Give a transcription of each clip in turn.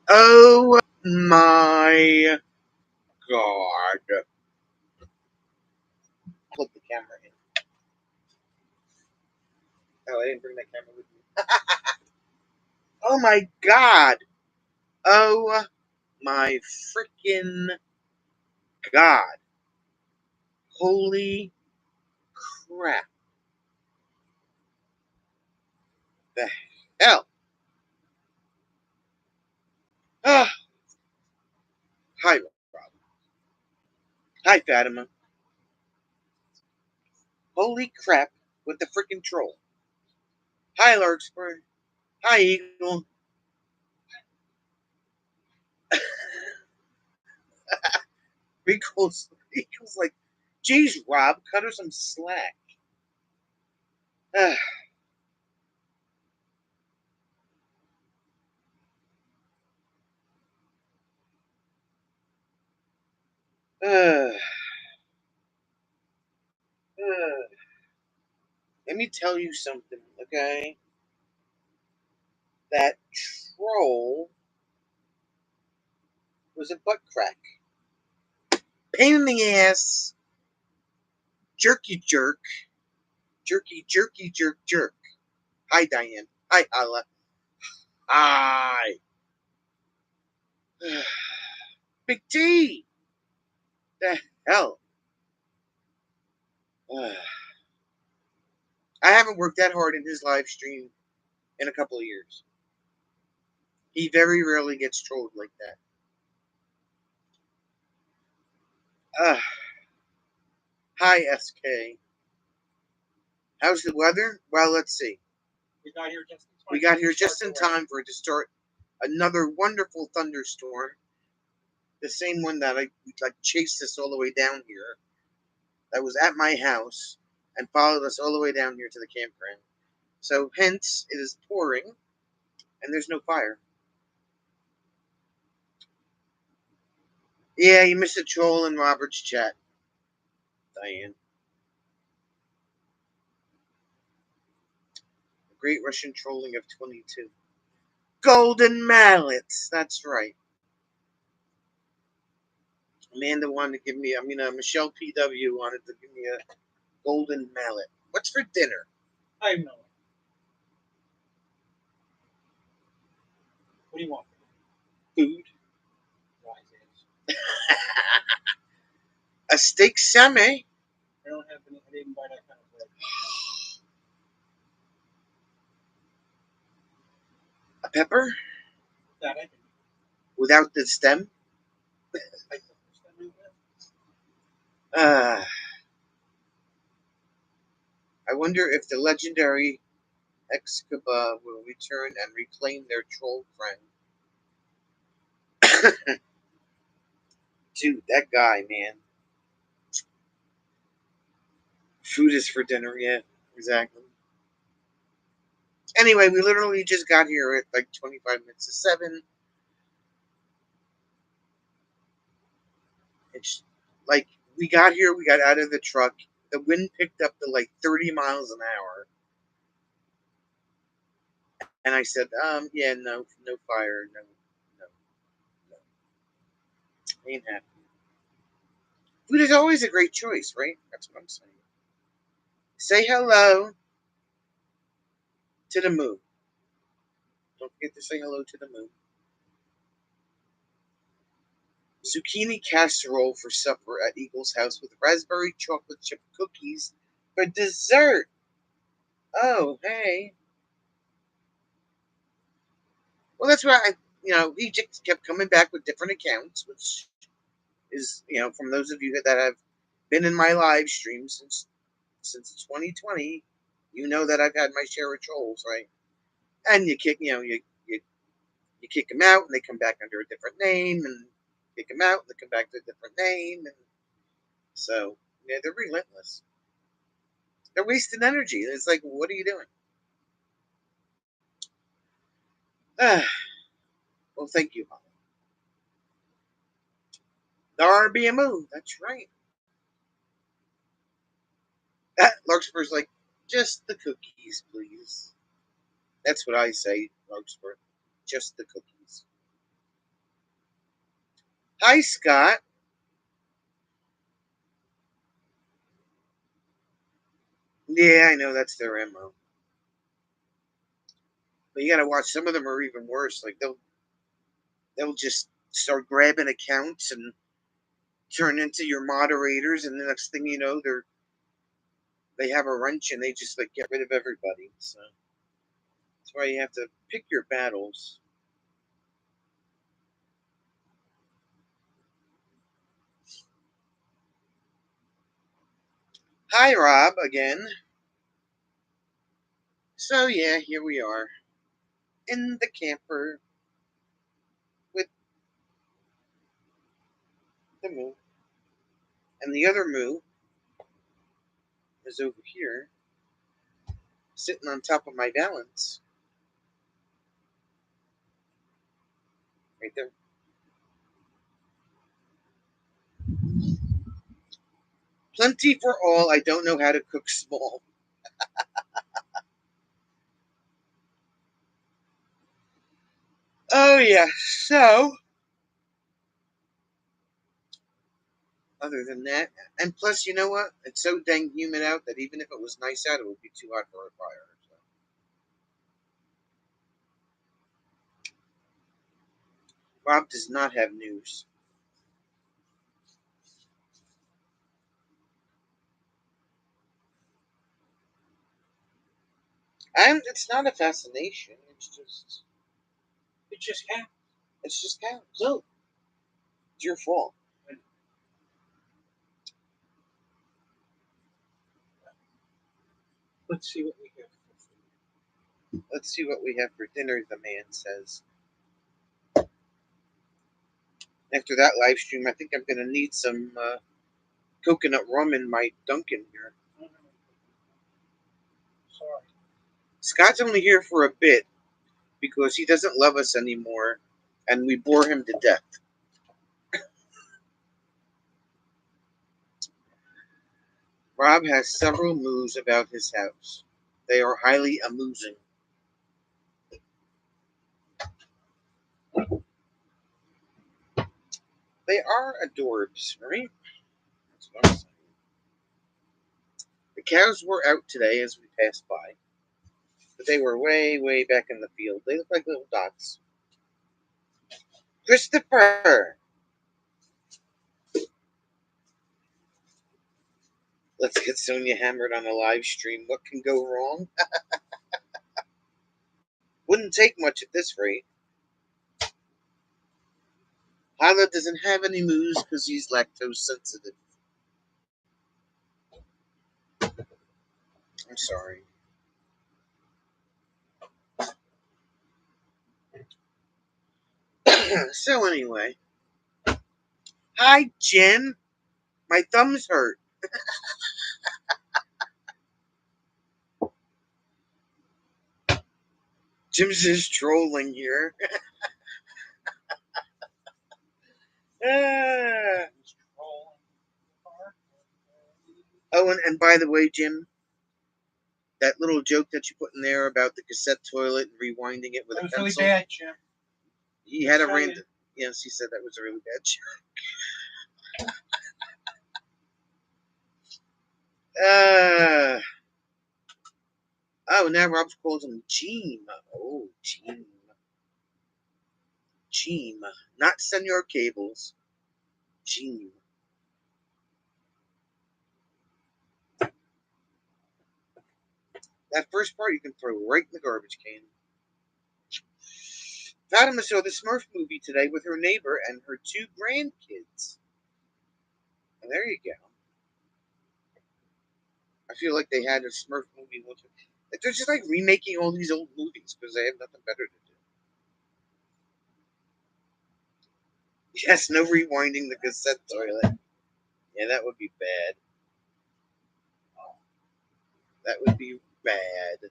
Oh my god. Plug the camera in. Oh, I didn't bring that camera with me. Oh my god. Oh my freaking god. Holy crap. The hell? Ah. Hi, Rob. Hi, Fatima. Holy crap with the freaking troll. Hi, Larkspur. Hi, Eagle. Eagle's like, geez, Rob, cut her some slack. Uh, Let me tell you something, okay? That troll was a butt crack. Pain in the ass. Jerky jerk. Jerky jerk. Hi, Diane. Hi, Allah. Hi. Big T. The hell? I haven't worked that hard in his live stream in a couple of years. He very rarely gets trolled like that. Hi, SK. How's the weather? Well, let's see. We got here just in time for it to start another wonderful thunderstorm. The same one that I chased us all the way down here. That was at my house and followed us all the way down here to the campground. So hence it is pouring and there's no fire. Yeah, you missed a troll in Robert's chat, Diane. The Great Russian Trolling of 22. Golden mallets. That's right. Amanda wanted to give me, Michelle PW wanted to give me a golden mallet. What's for dinner? I have no idea. What do you want? Food. A steak semi. I don't have any. I didn't buy that kind of bread. A pepper? That I can. Without the stem? I wonder if the legendary Excaba will return and reclaim their troll friend. Dude, that guy, man. Food is for dinner, yeah, exactly. Anyway, we literally just got here at like 25 minutes to 7. It's like we got here, we got out of the truck. The wind picked up to like 30 miles an hour. And I said, yeah, no fire, no. Ain't happening. Food is always a great choice, right? That's what I'm saying. Say hello to the moon. Don't forget to say hello to the moon. Zucchini casserole for supper at Eagle's house with raspberry chocolate chip cookies for dessert. Oh, hey. Well, that's why he just kept coming back with different accounts, which is, from those of you that have been in my live stream since 2020, you know that I've had my share of trolls, right? And you kick them out, and they come back under a different name, and kick them out, and they come back to a different name, and so yeah, they're relentless. They're wasting energy. It's like, what are you doing? Well, thank you, Holly. The RBMO, that's right. Larkspur's like, just the cookies, please. That's what I say, Larkspur. Just the cookies. Hi, Scott. Yeah, I know that's their MO. But you gotta watch. Some of them are even worse. Like they'll just start grabbing accounts and turn into your moderators, and the next thing you know, they have a wrench and they just like get rid of everybody. So that's why you have to pick your battles. Hi, Rob, again. So yeah, here we are in the camper with the moo, and the other moo is over here, sitting on top of my balance, right there. Plenty for all. I don't know how to cook small. Oh yeah. So other than that, and plus, you know what? It's so dang humid out that even if it was nice out, it would be too hot for a fire. So. Rob does not have news. And it's not a fascination. It just happened. It's just cows. No. It's your fault. Let's see what we have. Let's see what we have for dinner. The man says. After that live stream, I think I'm gonna need some coconut rum in my Dunkin' here. Sorry. Scott's only here for a bit because he doesn't love us anymore, and we bore him to death. Rob has several moves about his house. They are highly amusing. They are adorbs, right? That's what I'm saying. The cows were out today as we passed by, but they were way, way back in the field. They look like little dots. Christopher! Let's get Sonia hammered on a live stream. What can go wrong? Wouldn't take much at this rate. Hala doesn't have any moves because he's lactose sensitive. I'm sorry. So anyway, hi Jim. My thumbs hurt. Jim's just trolling here. Ah. Oh, and by the way, Jim, that little joke that you put in there about the cassette toilet and rewinding it with a That was pencil. really bad, Jim. He had a random. Yes, he said that was a really bad joke. Oh, now Rob calls him Gene. Oh, Gene. Gene. Not Senor Cables. Gene. That first part you can throw right in the garbage can. Fatima saw the Smurf movie today with her neighbor and her two grandkids. And there you go. I feel like they had a Smurf movie. They're just like remaking all these old movies because they have nothing better to do. Yes, no rewinding the cassette toilet. Yeah, that would be bad. That would be bad.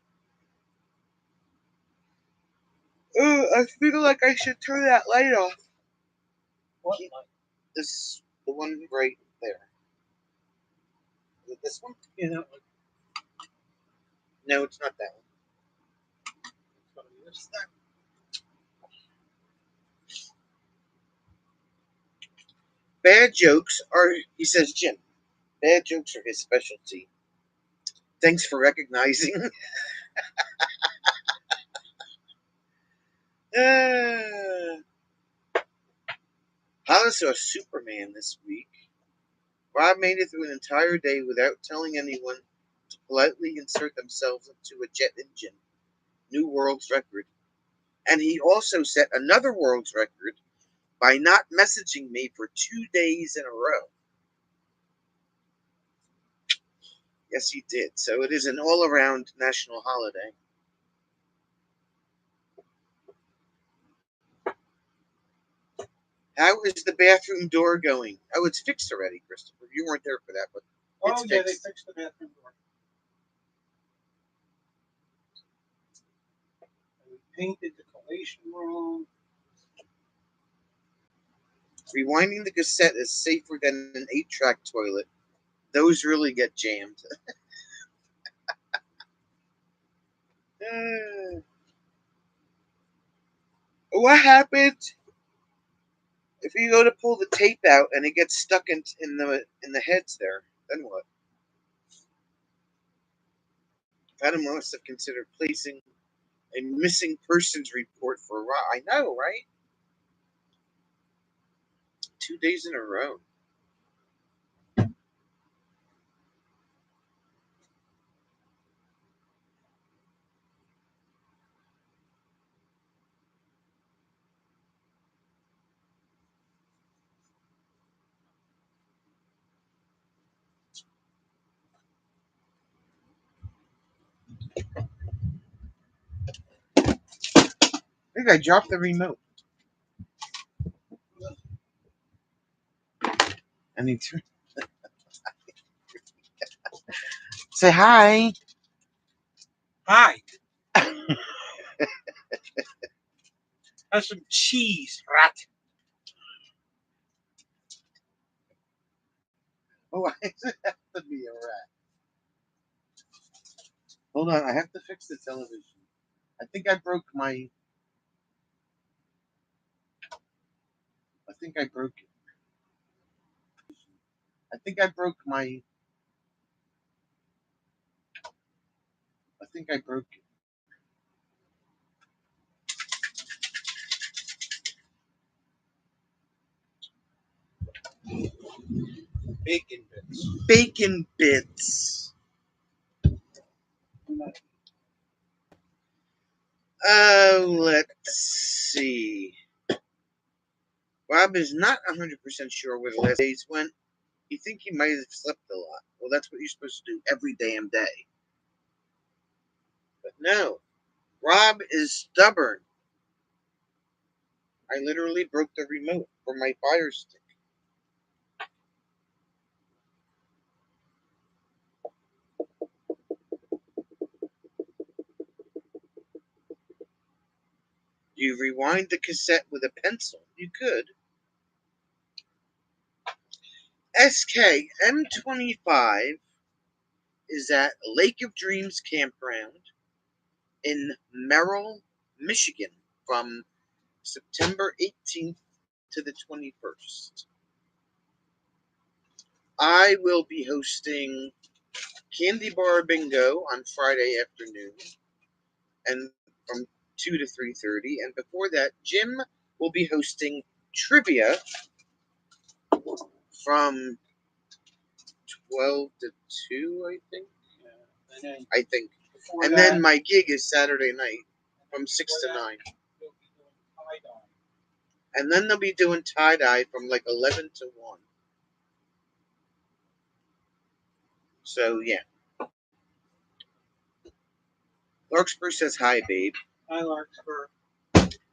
Oh, I feel like I should turn that light off. What? This, the one right there. Is it this one? Yeah, that one. No, it's not that one. It's gonna be this. It's not. Bad jokes are, he says, Jim, bad jokes are his specialty. Thanks for recognizing. Hollis saw Superman this week. Rob made it through an entire day without telling anyone to politely insert themselves into a jet engine. New world's record. And he also set another world's record by not messaging me for 2 days in a row. Yes, he did. So it is an all-around national holiday. How is the bathroom door going? Oh, it's fixed already, Christopher. You weren't there for that, but it's yeah, they fixed. fixed the bathroom door. And we painted the collation room. Rewinding the cassette is safer than an 8-track toilet. Those really get jammed. What happens if you go to pull the tape out and it gets stuck in the heads there? Then what? Adam must have considered placing a missing persons report for Rob. I know, right? 2 days in a row. I think I dropped the remote. I need to say hi. Hi. Have some cheese, rat. Why does it have to be a rat? Hold on, I have to fix the television. I think I broke my. I think I broke it. I think I broke my. I think I broke it. Bacon bits. Bacon bits. Let's see. Rob is not 100% sure where the last days went. You think he might have slept a lot. Well, that's what you're supposed to do every damn day. But no. Rob is stubborn. I literally broke the remote for my Fire Stick. You rewind the cassette with a pencil. You could. SK M25 is at Lake of Dreams Campground in Merrill, Michigan from September 18th to the 21st. I will be hosting Candy Bar Bingo on Friday afternoon and from 2 to 3:30, and before that Jim will be hosting trivia from 12 to 2, I think. Yeah. And I think. and then my gig is Saturday night from 6 to 9. You'll be doing tie-dye. And then they'll be doing tie-dye from like 11 to 1. So, yeah. Larkspur says hi, babe. Hi, Larkspur.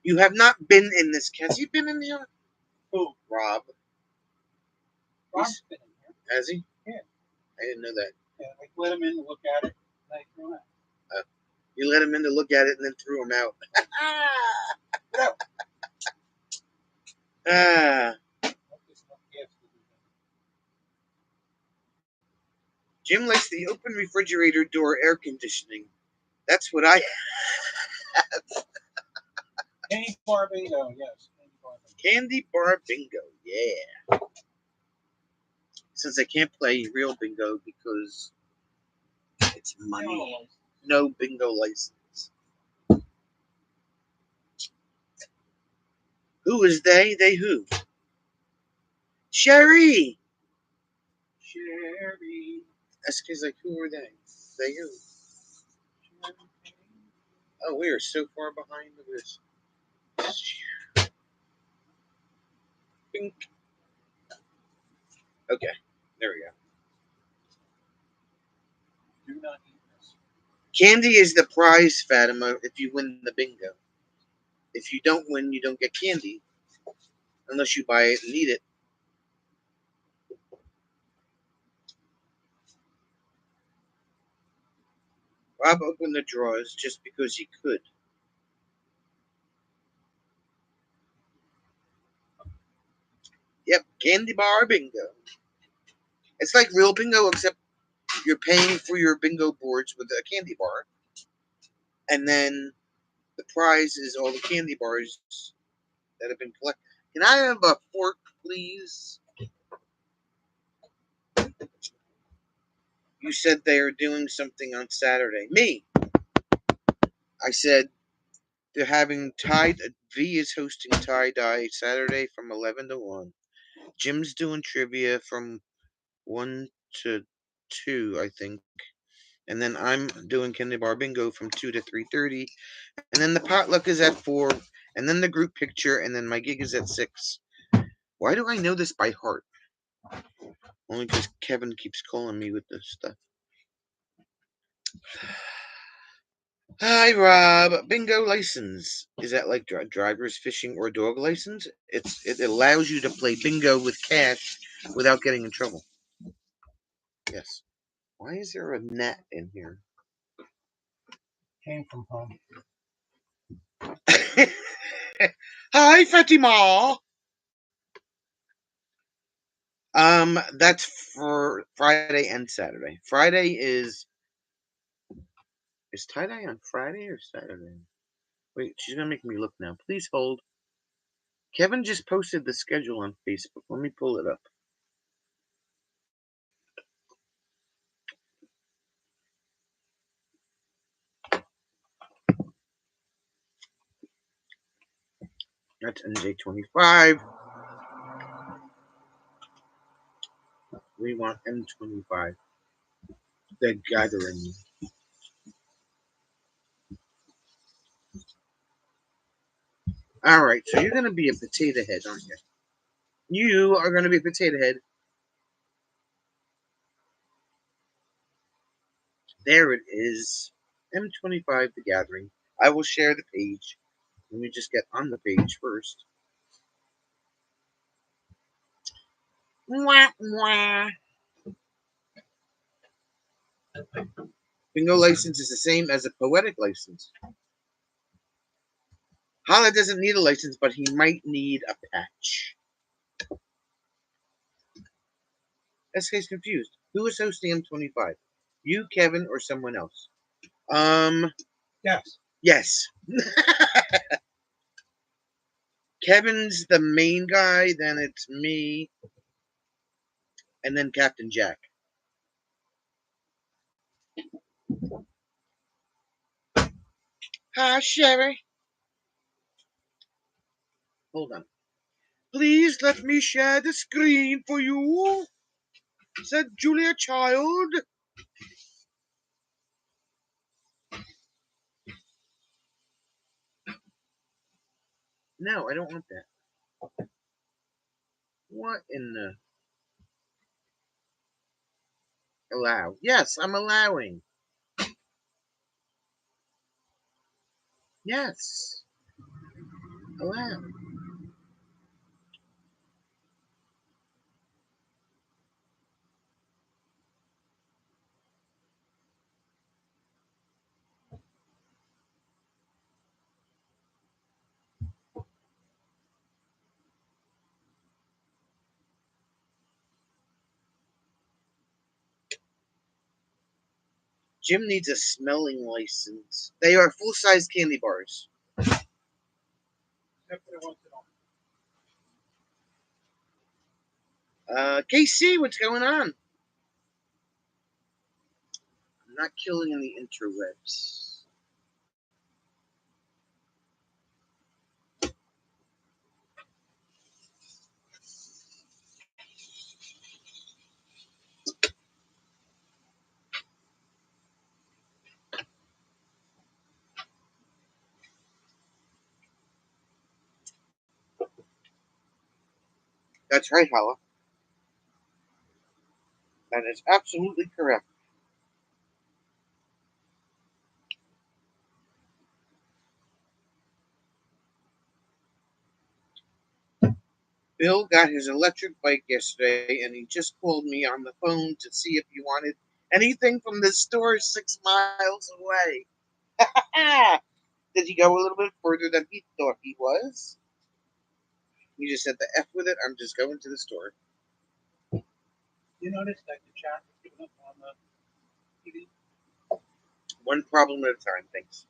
You have not been in this. Has he been in the Who? Rob. Rob's been in here. Has he? Yeah. I didn't know that. Yeah, I let him in to look at it, and I threw him out. You let him in to look at it and then threw him out. Jim likes the open refrigerator door air conditioning. That's what I have. Candy bar bingo, yes. Candy bar bingo, yeah. since I can't play real bingo because it's money. No bingo license. Who is they? They who? Sherry! Sherry. That's because, like, who are they? They who? Oh, we are so far behind with this. Bink. Okay, there we go. Do not eat this. Candy is the prize, Fatima, if you win the bingo. If you don't win, you don't get candy. Unless you buy it and eat it. Rob opened the drawers just because he could. Yep, candy bar bingo. It's like real bingo, except you're paying for your bingo boards with a candy bar. And then the prize is all the candy bars that have been collected. Can I have a fork, please? You said they are doing something on Saturday. Me. I said they're having V is hosting tie dye Saturday from 11 to 1. Jim's doing trivia from 1 to 2, I think. And then I'm doing candy bar bingo from 2 to 3:30. And then the potluck is at 4. And then the group picture. And then my gig is at 6. Why do I know this by heart? Only because Kevin keeps calling me with this stuff. Hi, Rob. Bingo license. Is that like driver's fishing or dog license? It allows you to play bingo with cash without getting in trouble. Yes. Why is there a net in here? Came from home. Hi, Fatima. That's for Friday and Saturday. Friday is tie dye on Friday or Saturday? Wait, she's gonna make me look now. Please hold. Kevin just posted the schedule on Facebook. Let me pull it up. That's NJ25. We want M25. The Gathering. Alright, so you're gonna be a potato head, aren't you? You are gonna be a potato head. There it is. M25 The Gathering. I will share the page. Let me just get on the page first. Mwah, mwah. Bingo license is the same as a poetic license. Hala doesn't need a license, but he might need a patch. SK's confused. Who is hosting M25? You, Kevin, or someone else? Yes. Yes. Kevin's the main guy, then it's me, and then Captain Jack. Hi, Sherry. Hold on. Please let me share the screen for you, said Julia Child. No, I don't want that. What in the... Allow. Yes, I'm allowing. Yes. Allow. Jim needs a smelling license. They are full-size candy bars. KC, what's going on? I'm not killing in the interwebs. That's right, Hala. That is absolutely correct. Bill got his electric bike yesterday, and he just called me on the phone to see if he wanted anything from the store 6 miles away. Did he go a little bit further than he thought he was? He just said the F with it. I'm just going to the store. You notice that the chat was given up on the TV? One problem at a time, thanks.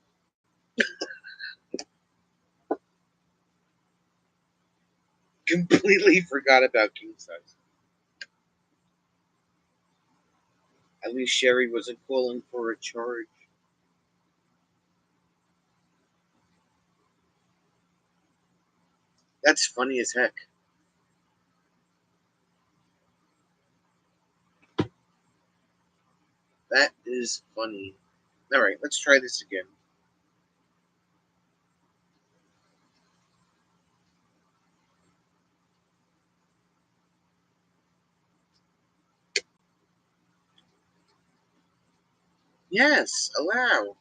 Completely forgot about king size. At least Sherry wasn't calling for a charge. That's funny as heck. That is funny. All right, let's try this again. Yes, allow.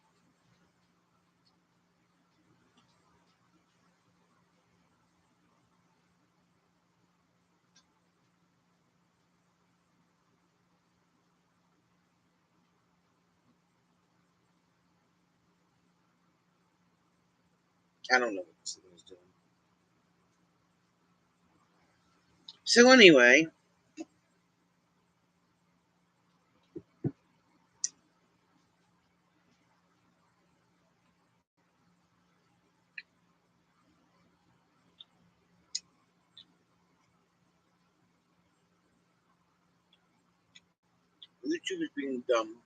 I don't know what this thing is doing. So anyway, YouTube is being dumb.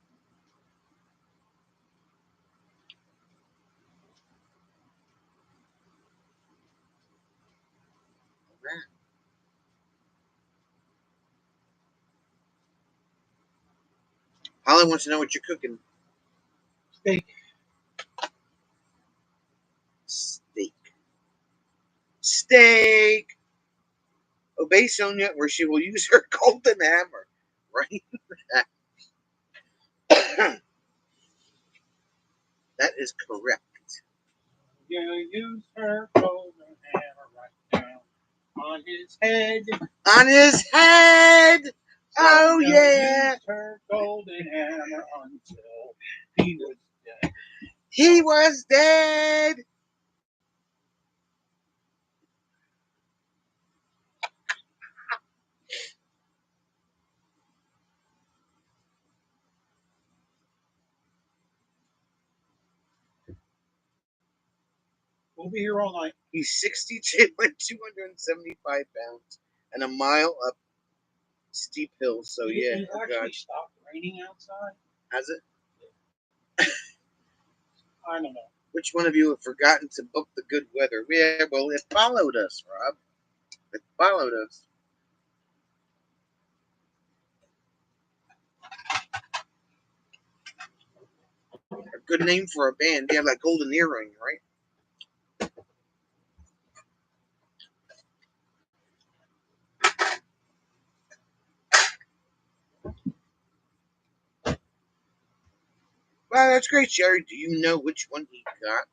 Holly wants to know what you're cooking. Steak. Steak. Steak. Obey Sonia, or she will use her golden hammer. Right? That is correct. You use her golden hammer right down on his head. On his head. Oh Sonia yeah. used her golden hammer until he was dead. He was dead. We'll be here all night. He's 62 and 275 pounds and a mile up steep hill. So yeah, It actually stopped raining outside. Has it? I don't know. Which one of you have forgotten to book the good weather? Yeah, well, it followed us, Rob. It followed us. A good name for a band. They have that golden earring, right? Wow, that's great, Jerry. Do you know which one he got?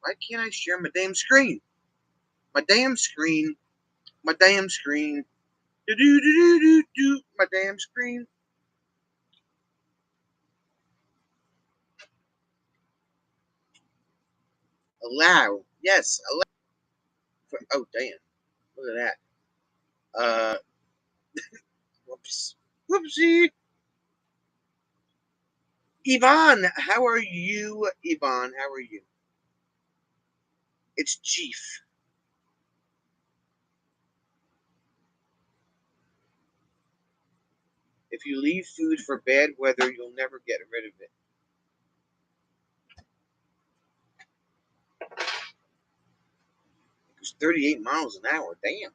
Why can't I share my damn screen? My damn screen. My damn screen. Do do do do do do. My damn screen. Allow. Yes, allow. Oh, damn. Look at that. Whoops. Whoopsie. Yvonne, how are you? Yvonne, how are you? It's Chief. If you leave food for bad weather, you'll never get rid of it. It's 38 miles an hour. Damn.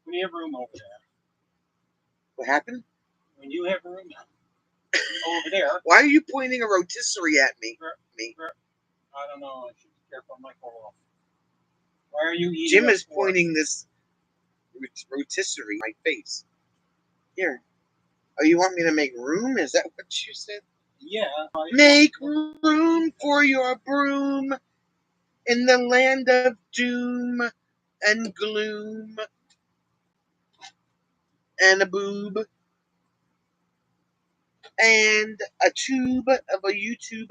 When you have room over there. What happened? When you have room over there. Why are you pointing a rotisserie at me? I don't know. I should be careful. I might fall off. Why are you eating? Jim is pointing this rotisserie in my face. Here. Oh, you want me to make room? Is that what you said? Yeah. Make room for your broom in the land of doom and gloom and a boob and a tube of a YouTube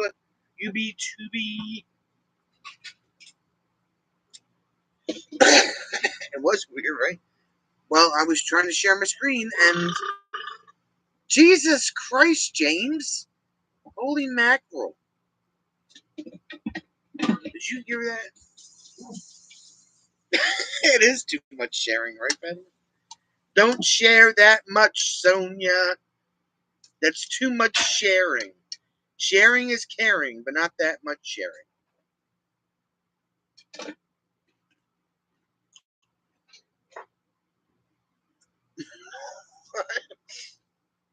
UB2B. It was weird, right? Well, I was trying to share my screen and Jesus Christ, James. Holy mackerel. Did you hear that? It is too much sharing, right, Ben? Don't share that much, Sonia. That's too much sharing. Sharing is caring, but not that much sharing.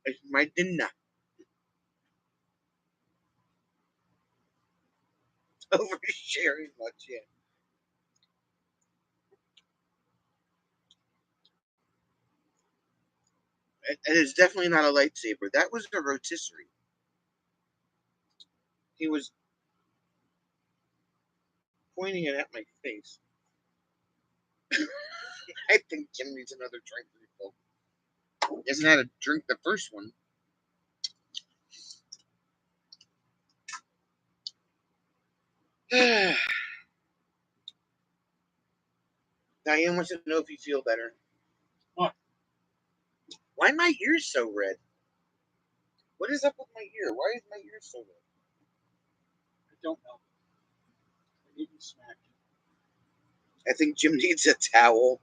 It's my dinner. Oversharing much, yeah. And it's definitely not a lightsaber. That was a rotisserie. He was pointing it at my face. I think Jim needs another drink refill. He hasn't had a drink the first one. Diane wants to know if you feel better. What? Why are my ears so red? What is up with my ear? Why is my ear so red? I don't know. I need to smack I think Jim needs a towel.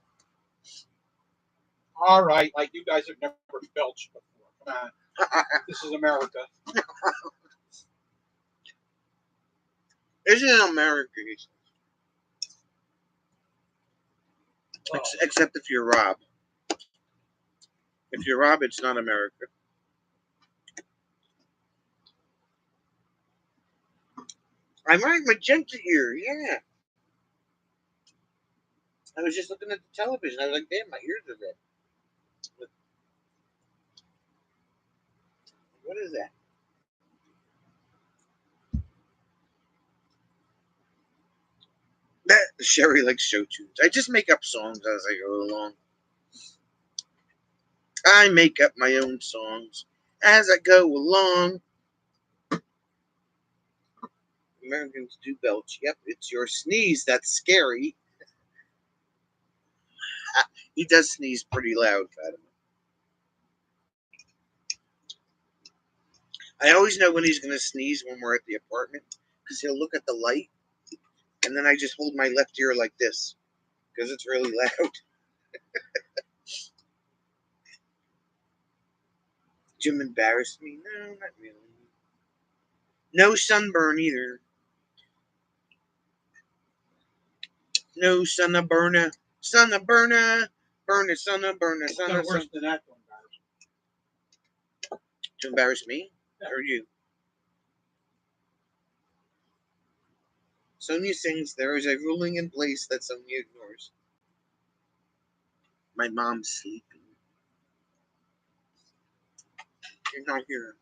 All right, like you guys have never belched before. Come on. This is America. Isn't it America? Oh. Except if you're Rob. If you're Rob, it's not America. I'm wearing magenta here, yeah. I was just looking at the television. I was like, damn, my ears are red. What is that? That Sherry likes show tunes. I just make up songs as I go along. I make up my own songs as I go along. Americans do belch. Yep, it's your sneeze that's scary. He does sneeze pretty loud, Fatima. I always know when he's going to sneeze when we're at the apartment because he'll look at the light and then I just hold my left ear like this because it's really loud. Jim embarrassed me? No, not really. No sunburn either. No sunburner. Sunburner. Burn it, sunburner. It's worse than that to embarrass. To embarrass me? Yeah. Or you? Sonia sings, there is a ruling in place that Sonia ignores. My mom's sleeping. You're not here.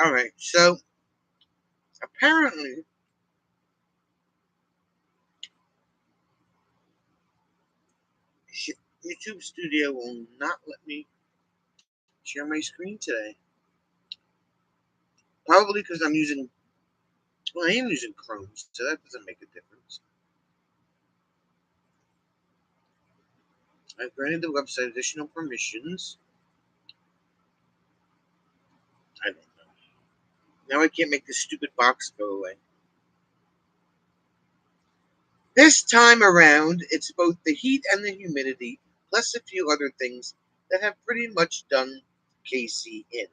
Alright, so apparently YouTube Studio will not let me share my screen today. Probably because I'm using, well, I am using Chrome, so that doesn't make a difference. I've granted the website additional permissions. I don't Now I can't make this stupid box go away. This time around, it's both the heat and the humidity, plus a few other things that have pretty much done Casey in.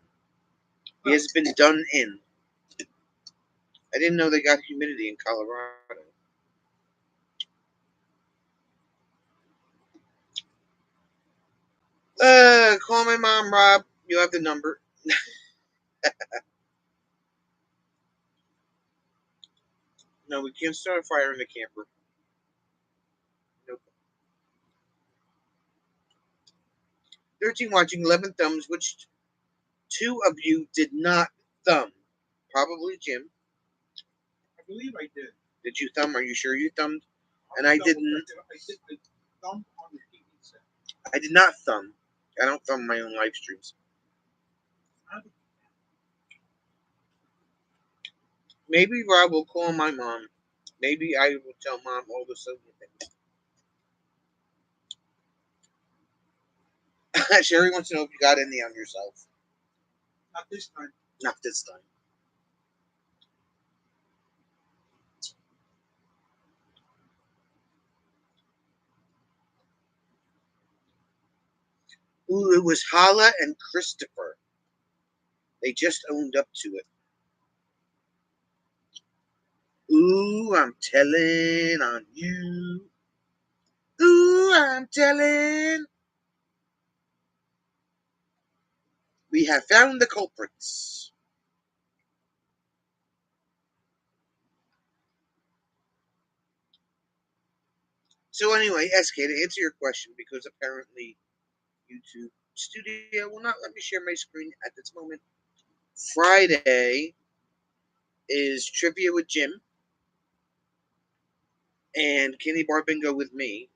He has been done in. I didn't know they got humidity in Colorado. Call my mom, Rob. You have the number. No, we can't start a fire in the camper. Nope. 13 watching 11 thumbs, which two of you did not thumb. Probably Jim. I believe I did. Did you thumb? Are you sure you thumbed? And I didn't. I thumbed on the TV set. I did not thumb. I don't thumb my own live streams. Maybe Rob will call my mom. Maybe I will tell mom all the silly things. Sherry wants to know if you got any on yourself. Not this time. Not this time. Ooh, it was Hala and Christopher. They just owned up to it. Ooh, I'm telling on you. Ooh, I'm telling. We have found the culprits. So anyway, SK, to answer your question, because apparently YouTube Studio will not let me share my screen at this moment. Friday is trivia with Jim and Candy Bar Bingo with me.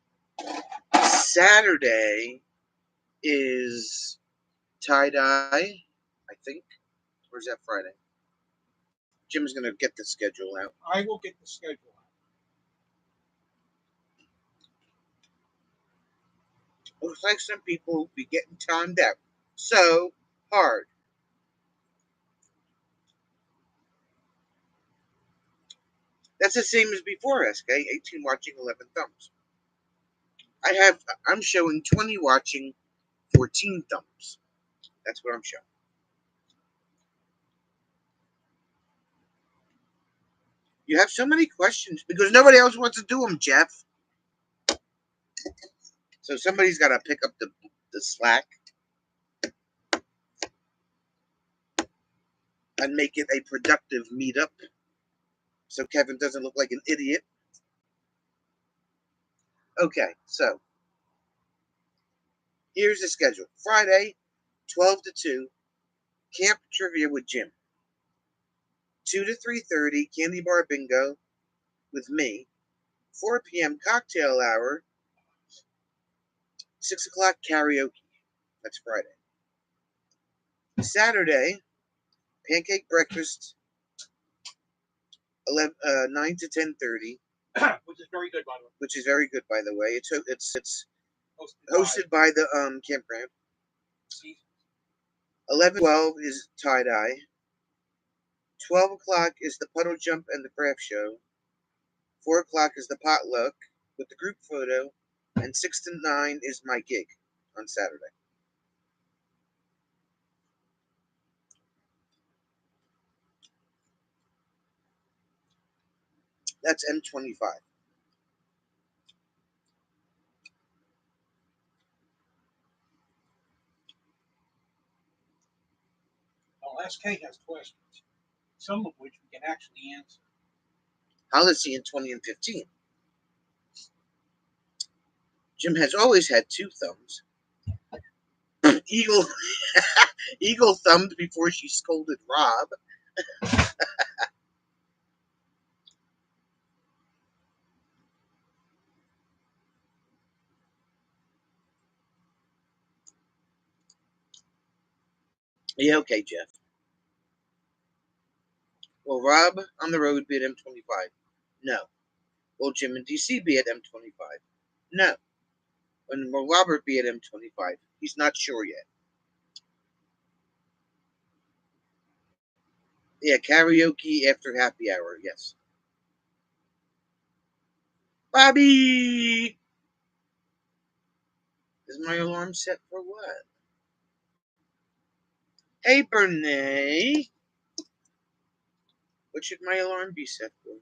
Saturday is tie dye, I think. Or is that Friday? Jim's gonna get the schedule out. I will get the schedule out. Looks like some people will be getting timed out so hard. That's the same as before, SK. 18 watching, 11 thumbs. I'm showing 20 watching, 14 thumbs. That's what I'm showing. You have so many questions because nobody else wants to do them, Jeff. So somebody's got to pick up the slack and make it a productive meetup so Kevin doesn't look like an idiot. Okay, so here's the schedule. Friday, 12 to 2, camp trivia with Jim. 2 to 3:30, candy bar bingo with me. 4 p.m. cocktail hour. 6 o'clock karaoke. That's Friday. Saturday, pancake breakfast, 9 to 10:30. Which is very good, by the way. Which is very good, by the way. It's hosted by the campground. 11:12 is tie dye. 12 o'clock is the puddle jump and the craft show. 4 o'clock is the potluck with the group photo, and 6 to 9 is my gig on Saturday. That's M25. Well, SK has questions, some of which we can actually answer. How is he in 20 and 15? Jim has always had two thumbs. Eagle Eagle thumbed before she scolded Rob. Yeah, okay, Jeff. Will Rob on the road be at M25? No. Will Jim and DC be at M25? No. When will Robert be at M25? He's not sure yet. Yeah, karaoke after happy hour. Yes. Bobby, is my alarm set for what? Hey, Bernie, what should my alarm be set for?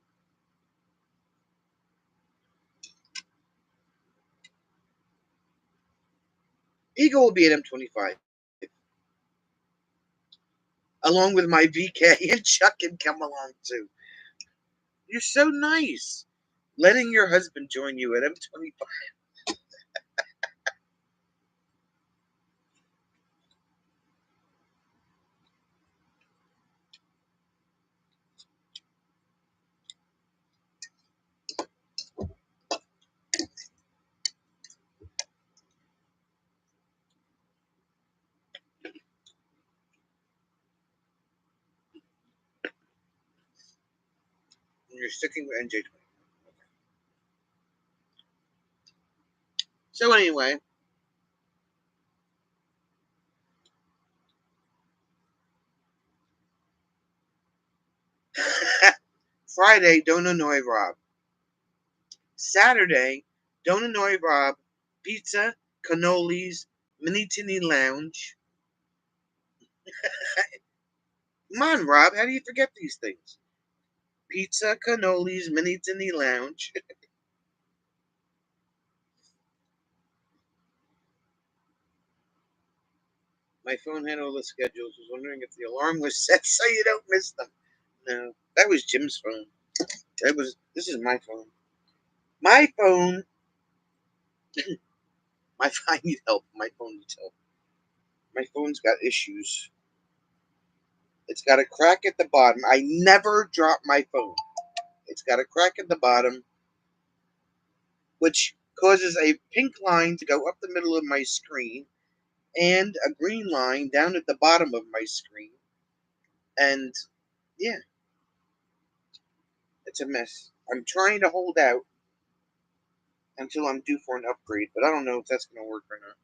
Eagle will be at M25, along with my VK, and Chuck can come along too. You're so nice, letting your husband join you at M25. And you're sticking with NJ20. So anyway, Friday, don't annoy Rob. Saturday, don't annoy Rob. Pizza, cannolis, mini tinny lounge. Come on, Rob, how do you forget these things? Pizza, cannolis, mini tinny lounge. My phone had all the schedules. I was wondering if the alarm was set so you don't miss them. No, that was Jim's phone. This is my phone. My phone. I need help. My phone needs help. My phone's got issues. It's got a crack at the bottom. I never drop my phone. It's got a crack at the bottom, which causes a pink line to go up the middle of my screen and a green line down at the bottom of my screen. And yeah, it's a mess. I'm trying to hold out until I'm due for an upgrade, but I don't know if that's going to work or not.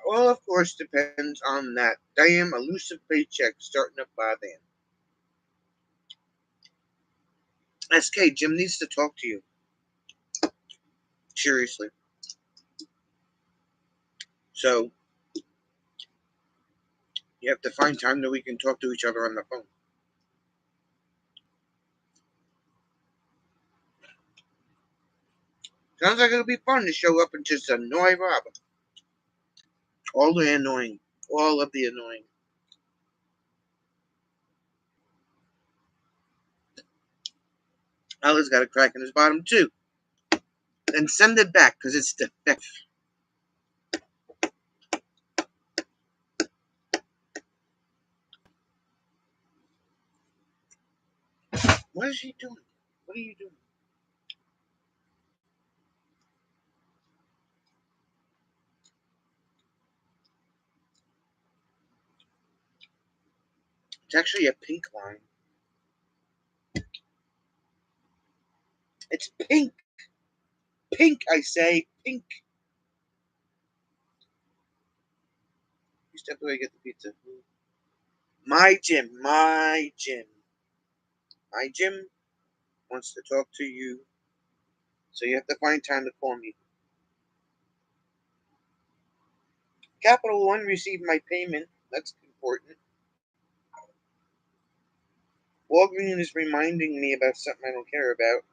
All, of course, depends on that damn elusive paycheck starting up by then. SK, Jim needs to talk to you. Seriously. So, you have to find time that we can talk to each other on the phone. Sounds like it'll be fun to show up and just annoy Rob. All the annoying. All of the annoying. Ella's got a crack in his bottom, too. And send it back, because it's defective. What is she doing? What are you doing? It's actually a pink line. It's pink. Pink, I say. Pink. You step away, get the pizza. My Jim. My Jim. My Jim wants to talk to you. So you have to find time to call me. Capital One received my payment. That's important. Walgreens is reminding me about something I don't care about.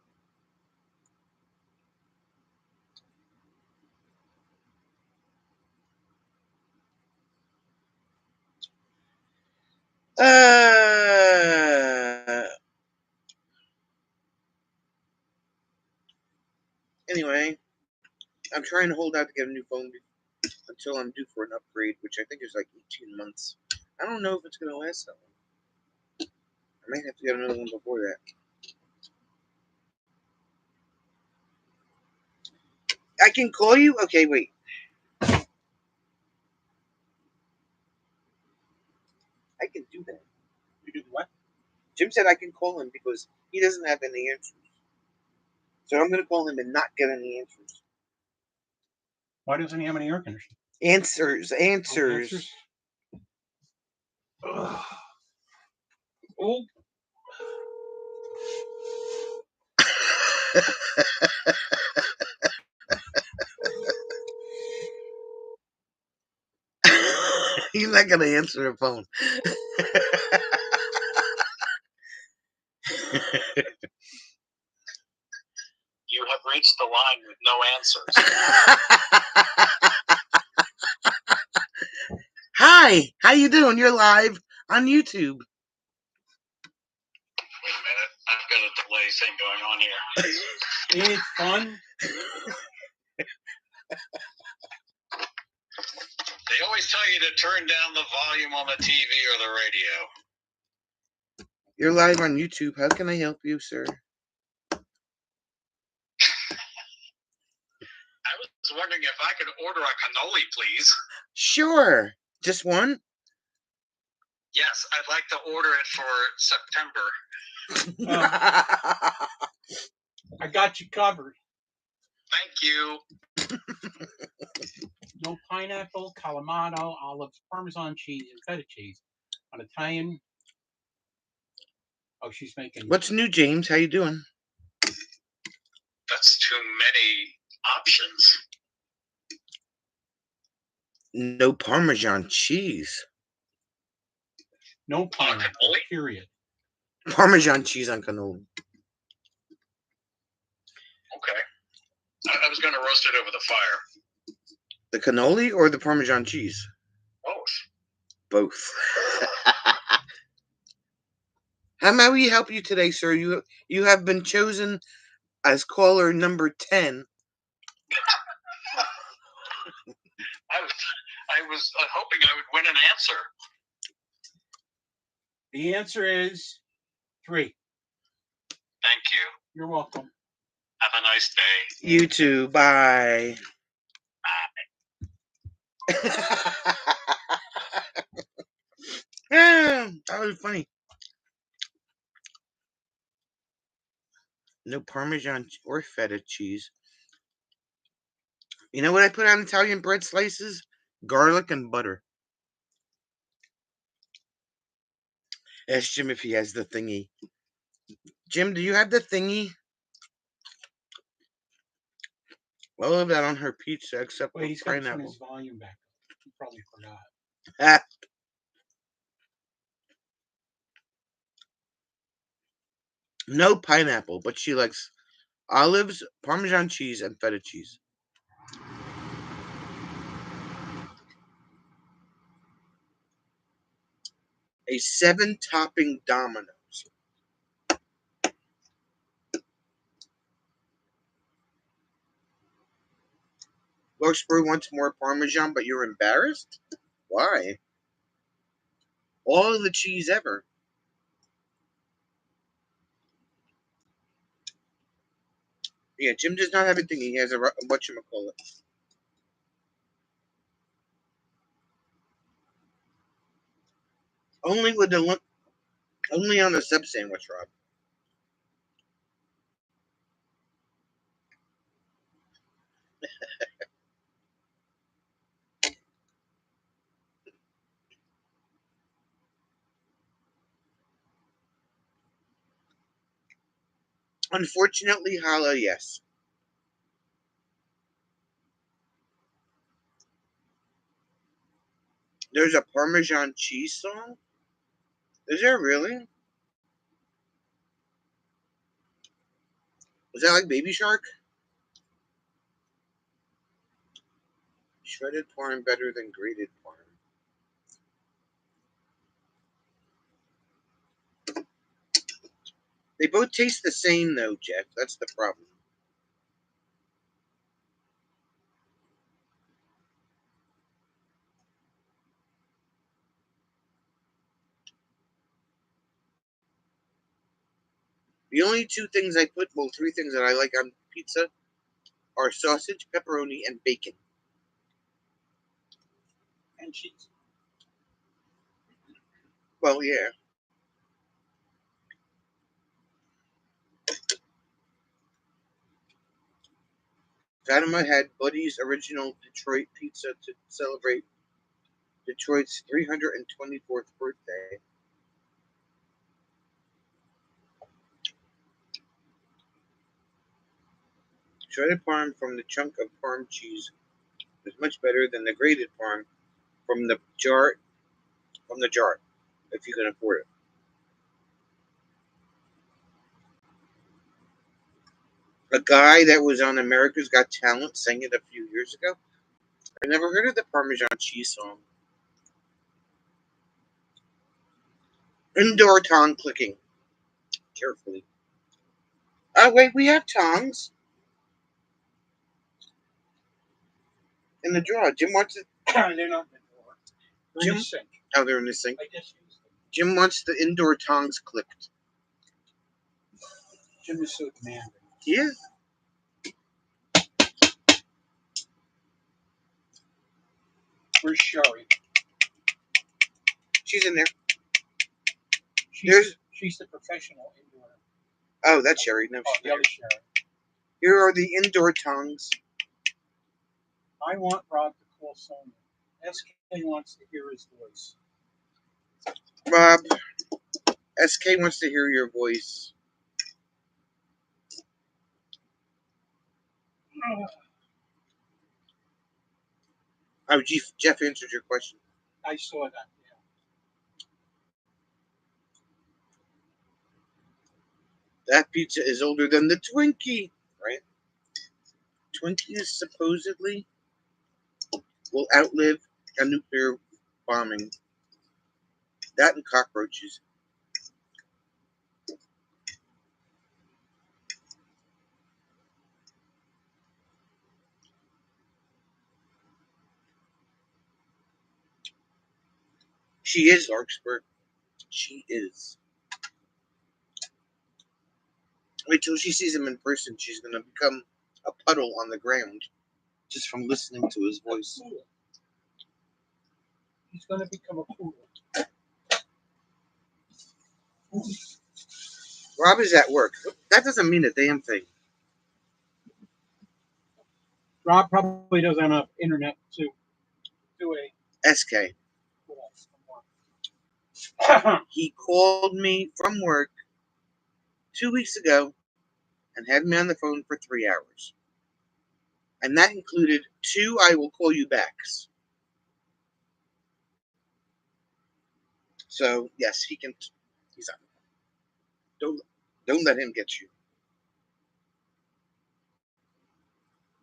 Anyway, I'm trying to hold out to get a new phone until I'm due for an upgrade, which I think is like 18 months. I don't know if it's going to last that long. I might have to get another one before that. I can call you? Okay, wait. I can do that. You do what? Jim said I can call him because he doesn't have any answers. So I'm going to call him and not get any answers. Why doesn't he have an air conditioner? Answers. Answers. Oh, He's not gonna answer the phone. you have reached the line with no answers. Hi, how you doing? You're live on YouTube. Wait a minute, I've got a delay thing going on here. It's fun. They always tell you to turn down the volume on the TV or the radio. You're live on YouTube. How can I help you, sir? I was wondering if I could order a cannoli, please. Sure. Just one? Yes, I'd like to order it for September. I got you covered. Thank you. No pineapple, Kalamata, olives, Parmesan cheese, and feta cheese. On Italian. Oh, she's making. What's new, James? How you doing? That's too many options. No Parmesan cheese. No pineapple, period. Parmesan cheese on cannoli. Okay. I was going to roast it over the fire. The cannoli or the Parmesan cheese? Both. Both. How may we help you today, sir? You have been chosen as caller number 10. I was hoping I would win an answer. The answer is 3. Thank you. You're welcome. Have a nice day. You too. Bye. Yeah, that was funny. No Parmesan or feta cheese. You know what I put on Italian bread slices? Garlic and butter. Ask Jim if he has the thingy. Jim, do you have the thingy? Well, of that on her pizza, except Wait, he's for got to turn pineapple. his volume back up. He probably forgot. No pineapple, but she likes olives, Parmesan cheese, and feta cheese. A 7-topping Domino's. Larkspur wants more Parmesan, but you're embarrassed? Why? All of the cheese ever. Yeah, Jim does not have a thing. He has a whatchamacallit. Only with the only on the sub sandwich, Rob. Unfortunately, Hala, yes. There's a Parmesan cheese song? Is there really? Was that like Baby Shark? Shredded parm better than grated parm. They both taste the same, though, Jeff. That's the problem. The only 2 things I put, well, 3 things that I like on pizza are sausage, pepperoni, and bacon. And cheese. Well, yeah. Fatima had Buddy's original Detroit pizza to celebrate Detroit's 324th birthday. Shredded parm from the chunk of parm cheese is much better than the grated parm from the jar. From the jar, if you can afford it. A guy that was on America's Got Talent sang it a few years ago. I never heard of the Parmesan cheese song. Indoor tongue clicking carefully. Oh wait, we have tongs in the drawer. Jim wants it. They're not in the drawer. They're in Jim. the sink. Oh, they're in the sink. I just used them. Jim wants the indoor tongs clicked. Jim is so demanding. He is. Where's Sherry? She's in there. She's the professional indoor. Oh, that's Sherry. No, Oh, she's the there. other Sherry. Here are the indoor tongs. I want Rob to call Sonia. SK wants to hear his voice. Rob, SK wants to hear your voice. Oh, Jeff answered your question. I saw that. Yeah. That pizza is older than the Twinkie, right? Twinkies supposedly will outlive a nuclear bombing. That and cockroaches. She is, Larkspur. She is. Wait till she sees him in person. She's going to become a puddle on the ground just from listening to his voice. He's going to become a poodle. Rob is at work. That doesn't mean a damn thing. Rob probably doesn't have enough internet to do a SK. call. He called me from work 2 weeks ago and had me on the phone for 3 hours. And that included 2 I will call you backs. So, yes, he can. He's on. Don't let him get you.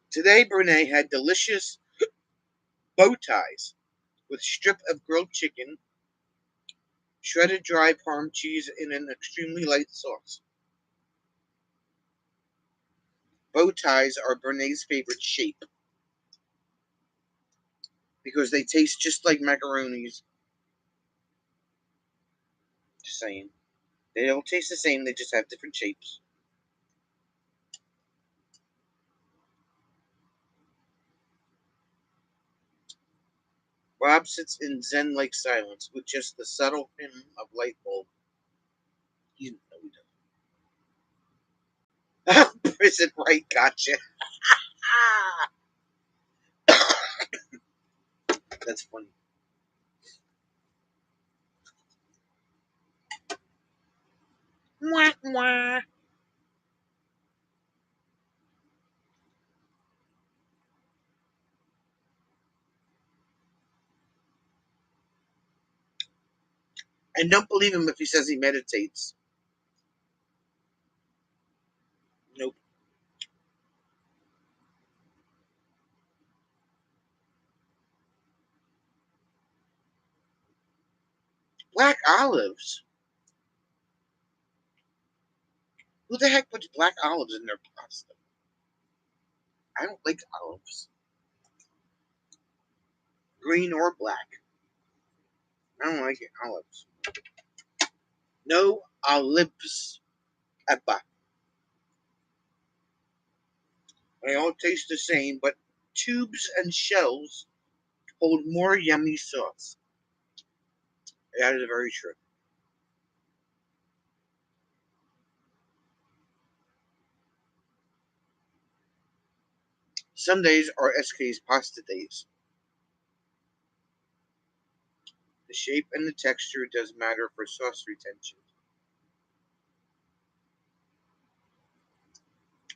Today, Brene had delicious bow ties with strip of grilled chicken, shredded dry parm cheese in an extremely light sauce. Bow ties are Brene's favorite shape because they taste just like macaronis. Just saying. They don't taste the same, they just have different shapes. Rob sits in zen-like silence with just the subtle hum of light bulb. He doesn't. Prison right, gotcha. That's funny. Mwah, mwah. And don't believe him if he says he meditates. Nope. Black olives? Who the heck puts black olives in their pasta? I don't like olives. Green or black. I don't like it. Olives. No olives. Ebba. They all taste the same, but tubes and shells hold more yummy sauce. That is very true. Sundays are SK's pasta days. The shape and the texture does matter for sauce retention.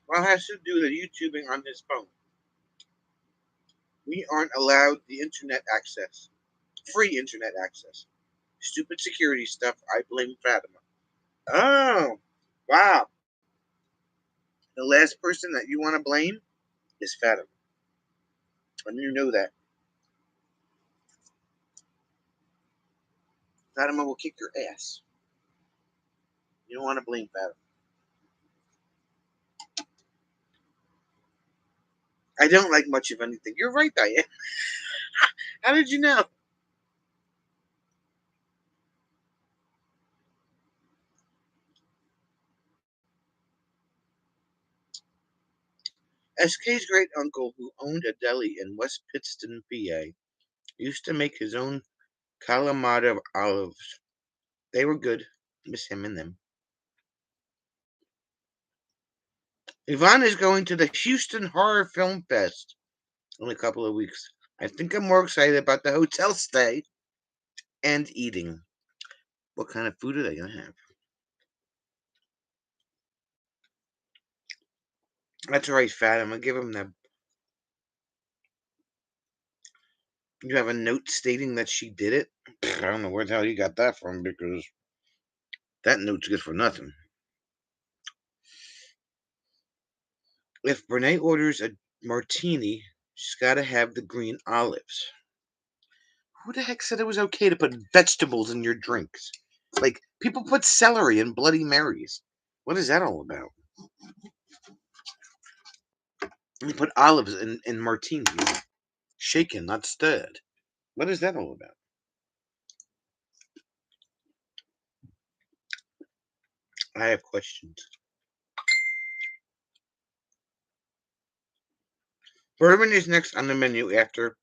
Well, it has to do with YouTubing on his phone. We aren't allowed the internet access. Free internet access. Stupid security stuff, I blame Fatima. Oh, wow. The last person that you want to blame is Fatima. And you know that. Fatima will kick your ass. You don't want to blame Fatima. I don't like much of anything. You're right, Diane. How did you know? SK's great uncle, who owned a deli in West Pittston, PA, used to make his own Kalamata olives. They were good. Miss him and them. Yvonne is going to the Houston Horror Film Fest in a couple of weeks. I think I'm more excited about the hotel stay and eating. What kind of food are they going to have? That's right, Fat. I'm going to give them that. You have a note stating that she did it? I don't know where the hell you got that from because that note's good for nothing. If Brene orders a martini, she's got to have the green olives. Who the heck said it was okay to put vegetables in your drinks? Like, people put celery in Bloody Marys. What is that all about? They put olives in martinis. Shaken, not stirred. What is that all about? I have questions. Bourbon is next on the menu after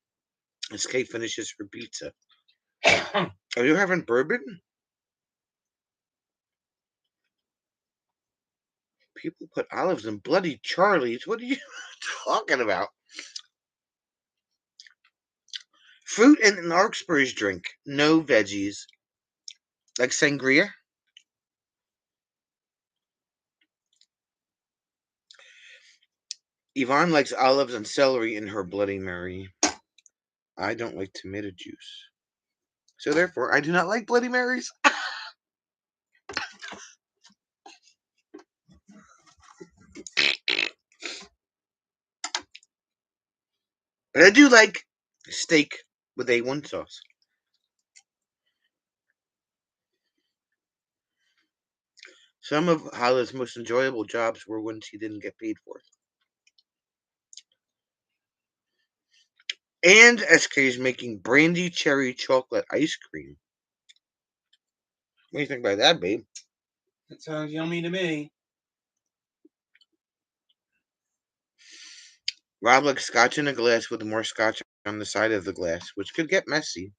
SK finishes her pizza. Are you having bourbon? People put olives in Bloody Charlies. What are you talking about? Fruit and an Larkspur's drink. No veggies. Like sangria? Yvonne likes olives and celery in her Bloody Mary. I don't like tomato juice. So therefore, I do not like Bloody Marys. But I do like steak with A1 sauce. Some of Hala's most enjoyable jobs were ones he didn't get paid for. And SK is making brandy cherry chocolate ice cream. What do you think about that, babe? That sounds yummy to me. Rob likes scotch in a glass with more scotch on the side of the glass, which could get messy,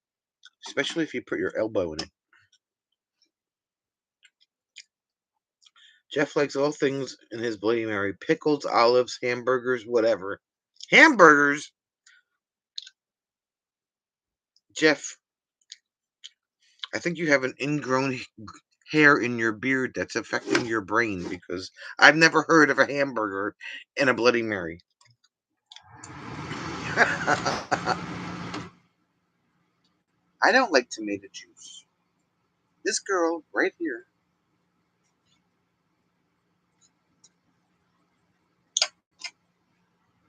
especially if you put your elbow in it. Jeff likes all things in his Bloody Mary: pickles, olives, hamburgers, whatever. Hamburgers? Jeff, I think you have an ingrown hair in your beard that's affecting your brain because I've never heard of a hamburger in a Bloody Mary. I don't like tomato juice. This girl right here.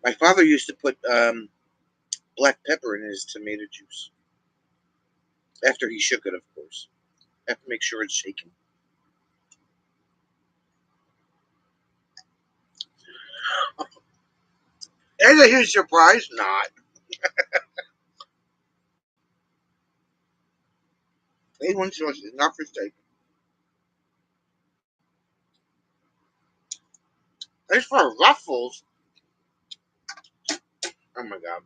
My father used to put black pepper in his tomato juice. After he shook it, of course. Have to make sure it's shaken. And a huge surprise, not. A1 sauce is not for steak. It's for Ruffles. Oh my god.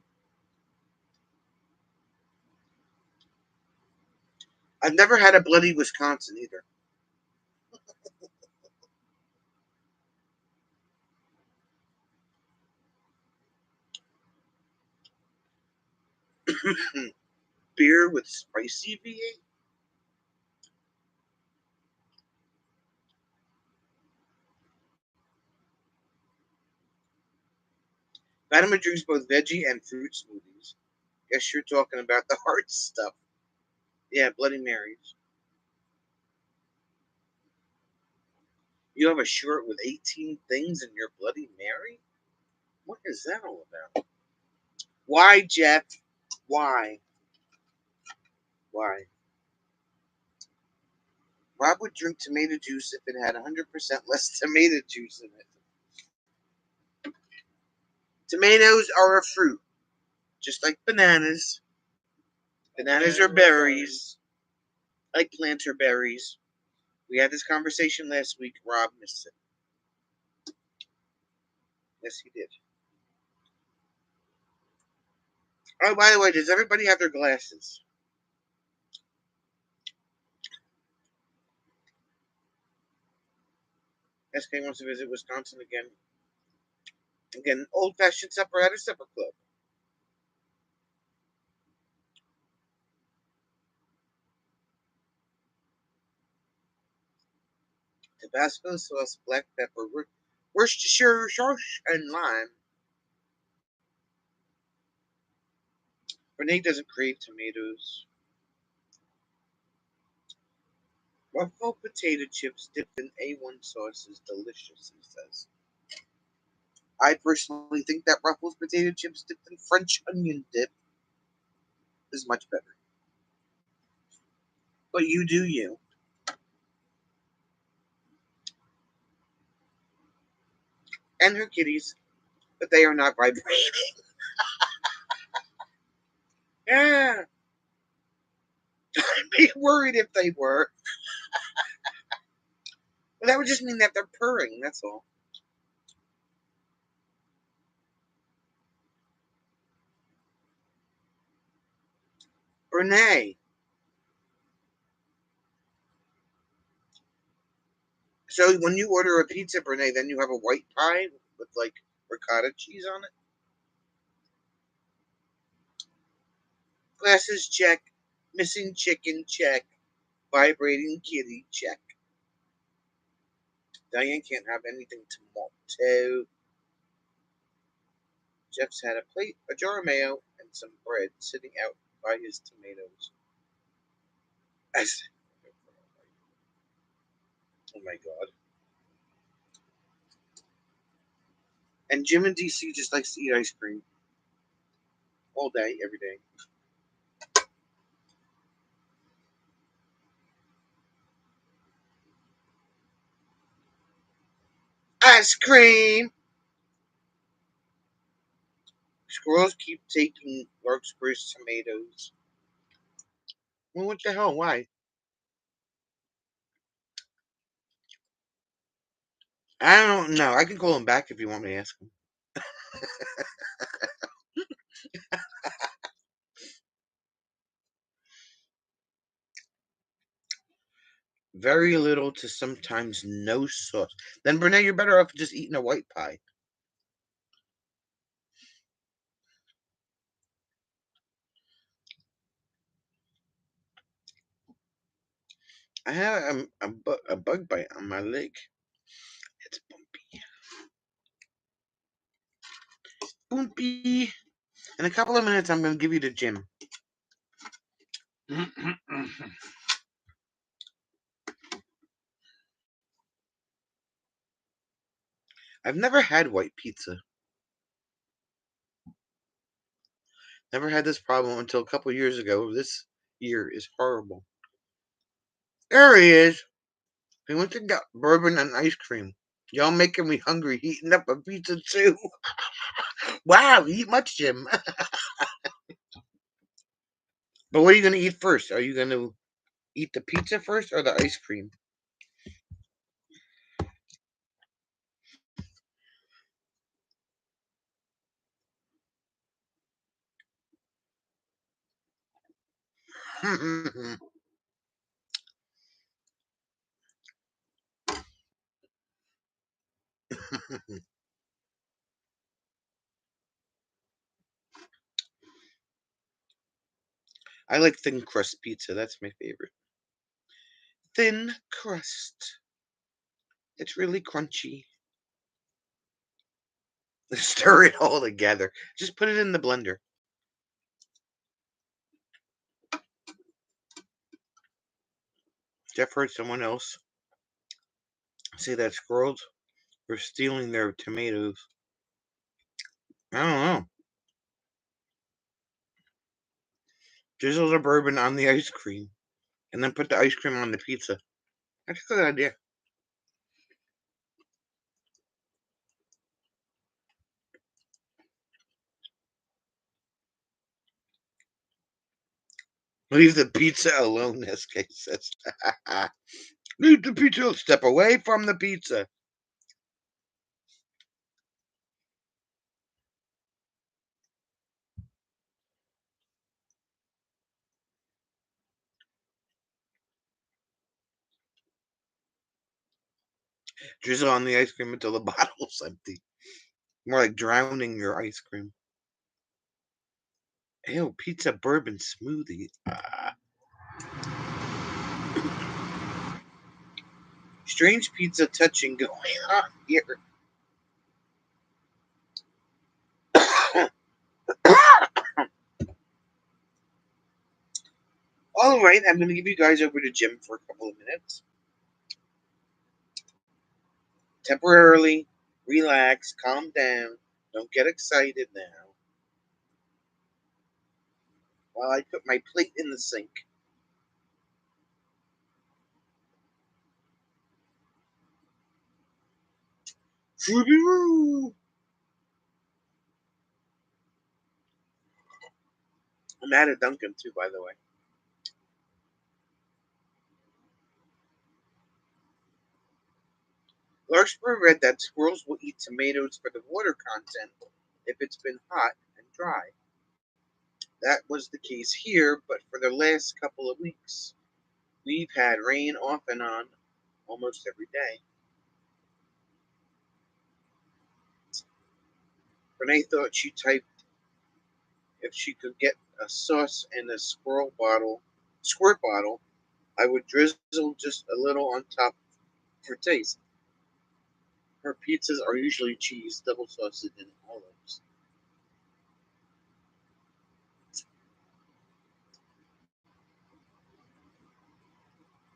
I've never had a bloody Wisconsin either. Beer with spicy V8? Fatima drinks both veggie and fruit smoothies. Guess you're talking about the hard stuff. Yeah, Bloody Marys. You have a shirt with 18 things in your Bloody Mary? What is that all about? Why, Jeff? Why? Why? Rob would drink tomato juice if it had 100% less tomato juice in it. Tomatoes are a fruit, just like bananas. Bananas are berries, like plants are berries. We had this conversation last week. Rob missed it. Yes, he did. Oh, by the way, does everybody have their glasses? SK wants to visit Wisconsin again. Again, old fashioned supper at a supper club. Tabasco sauce, black pepper, Worcestershire sauce, and lime. Renee doesn't crave tomatoes. Ruffled potato chips dipped in A1 sauce is delicious, he says. I personally think that Ruffles potato chips dipped in French onion dip is much better. But you do you. And her kitties. But they are not vibrating. Yeah. I'd be worried if they were. But that would just mean that they're purring, that's all. Renee. So when you order a pizza, Renee, then you have a white pie with like ricotta cheese on it? Glasses check. Missing chicken check. Vibrating kitty check. Diane can't have anything tomato. Jeff's had a plate, a jar of mayo, and some bread sitting out by his tomatoes. As, oh my god. And Jim in DC just likes to eat ice cream all day, every day. Ice cream! Squirrels keep taking Larkspur's tomatoes. Well, what the hell? Why? I don't know. I can call him back if you want me to ask him. Very little to sometimes no sauce. Then, Brene, you're better off just eating a white pie. I have a bug bite on my leg. It's bumpy. Bumpy. In a couple of minutes, I'm going to give you the gym. I've never had white pizza. Never had this problem until a couple years ago. This year is horrible. There he is. He went to get bourbon and ice cream. Y'all making me hungry, heating up a pizza too. Wow, you eat much, Jim. But what are you going to eat first? Are you going to eat the pizza first or the ice cream? I like thin crust pizza. That's my favorite. Thin crust. It's really crunchy. Stir it all together. Just put it in the blender. Jeff heard someone else say that squirrels were stealing their tomatoes. I don't know. Drizzle the bourbon on the ice cream, and then put the ice cream on the pizza. That's a good idea. Leave the pizza alone, SK says. Leave the pizza. Step away from the pizza. Drizzle on the ice cream until the bottle's empty. More like drowning your ice cream. Ew, pizza bourbon smoothie. Strange pizza touching going on here. All right, I'm going to give you guys over to Jim for a couple of minutes. Temporarily relax, calm down. Don't get excited now. While I put my plate in the sink. I'm out of Dunkin' too, by the way. Larkspur read that squirrels will eat tomatoes for the water content if it's been hot and dry. That was the case here, but for the last couple of weeks, we've had rain off and on almost every day. Renee thought she typed if she could get a sauce in a squirt bottle, I would drizzle just a little on top for taste. Her pizzas are usually cheese, double sausage, and olives.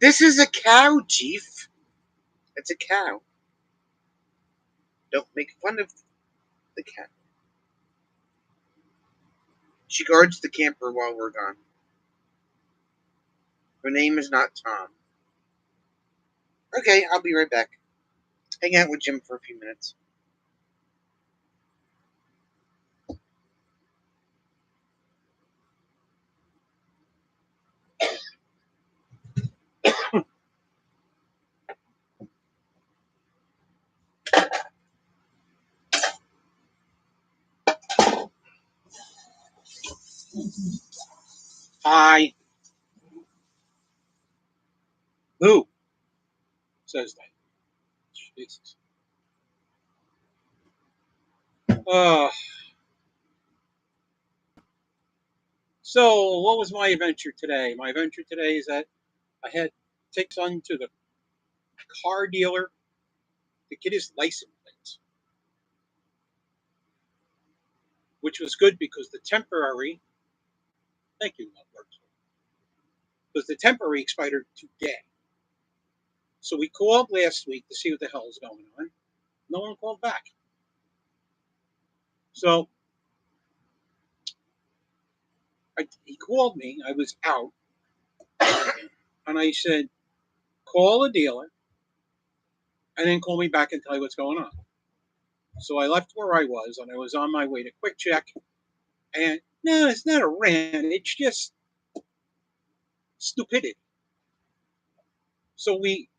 This is a cow, Chief. It's a cow. Don't make fun of the cow. She guards the camper while we're gone. Her name is not Tom. Okay, I'll be right back. Hang out with Jim for a few minutes. Hi. Who says that? Jesus. Uh, so, what was my adventure today? My adventure today is that I had to take son to the car dealer to get his license plates, which was good because the temporary, thank you, Lovebird, because the temporary expired today. So we called last week to see what the hell is going on. No one called back. So he called me. I was out. And I said, call a dealer and then call me back and tell you what's going on. So I left where I was and I was on my way to Quick Check. And no, it's not a rant. It's just stupidity. So he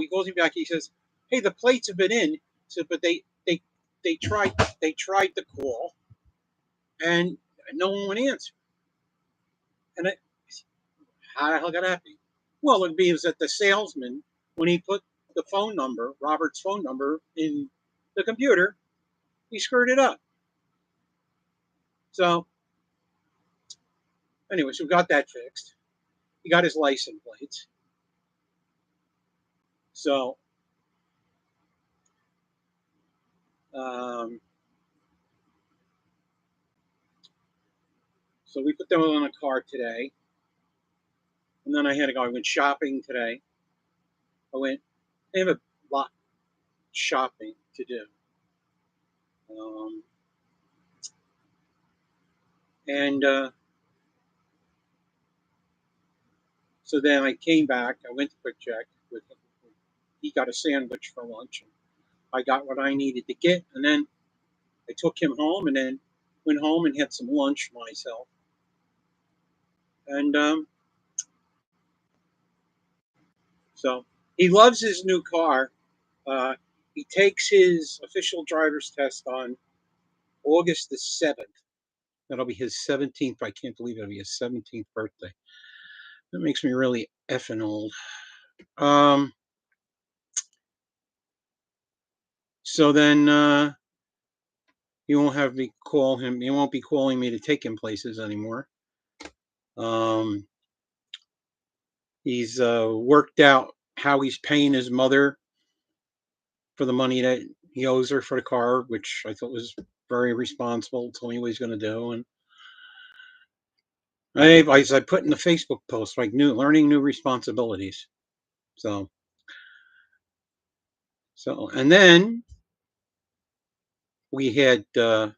calls me back. He says, hey, the plates have been in. So, but they tried to call and no one would answer. And how the hell got that happen? Well, it was that the salesman, when he put the phone number, Robert's phone number, in the computer, he screwed it up. So Anyway, so we got that fixed. He got his license plates. So, um, so we put them on a car today, and then I had to go. I went shopping today. I went. I have a lot of shopping to do, um, and so then I came back. I went to Quick Check with him. He got a sandwich for lunch. I got what I needed to get, and then I took him home, and then went home and had some lunch myself. And so he loves his new car. Uh, he takes his official driver's test on August the 7th. That'll be his 17th. I can't believe it'll be his 17th birthday. That makes me really effing old. Um, so then he won't have me call him. He won't be calling me to take him places anymore. Um, he's worked out how he's paying his mother for the money that he owes her for the car, which I thought was very responsible. Told me what he's going to do, and I put in the Facebook post like learning new responsibilities. So and then we had a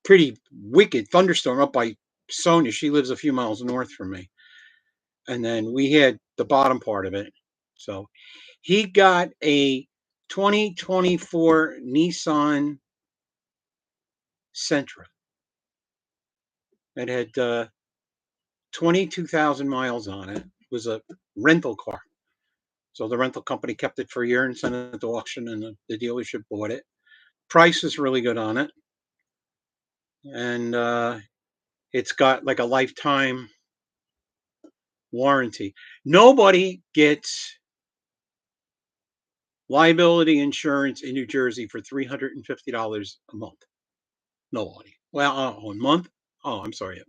pretty wicked thunderstorm up by Sonia. She lives a few miles north from me, and then we had the bottom part of it. So he got a 2024 Nissan Sentra that had 22,000 miles on it. It was a rental car. So the rental company kept it for a year and sent it to auction, and the dealership bought it. Price is really good on it, and it's got like a lifetime warranty. Nobody gets liability insurance in New Jersey for $350 a month. Nobody. Well, a month. Oh, I'm sorry.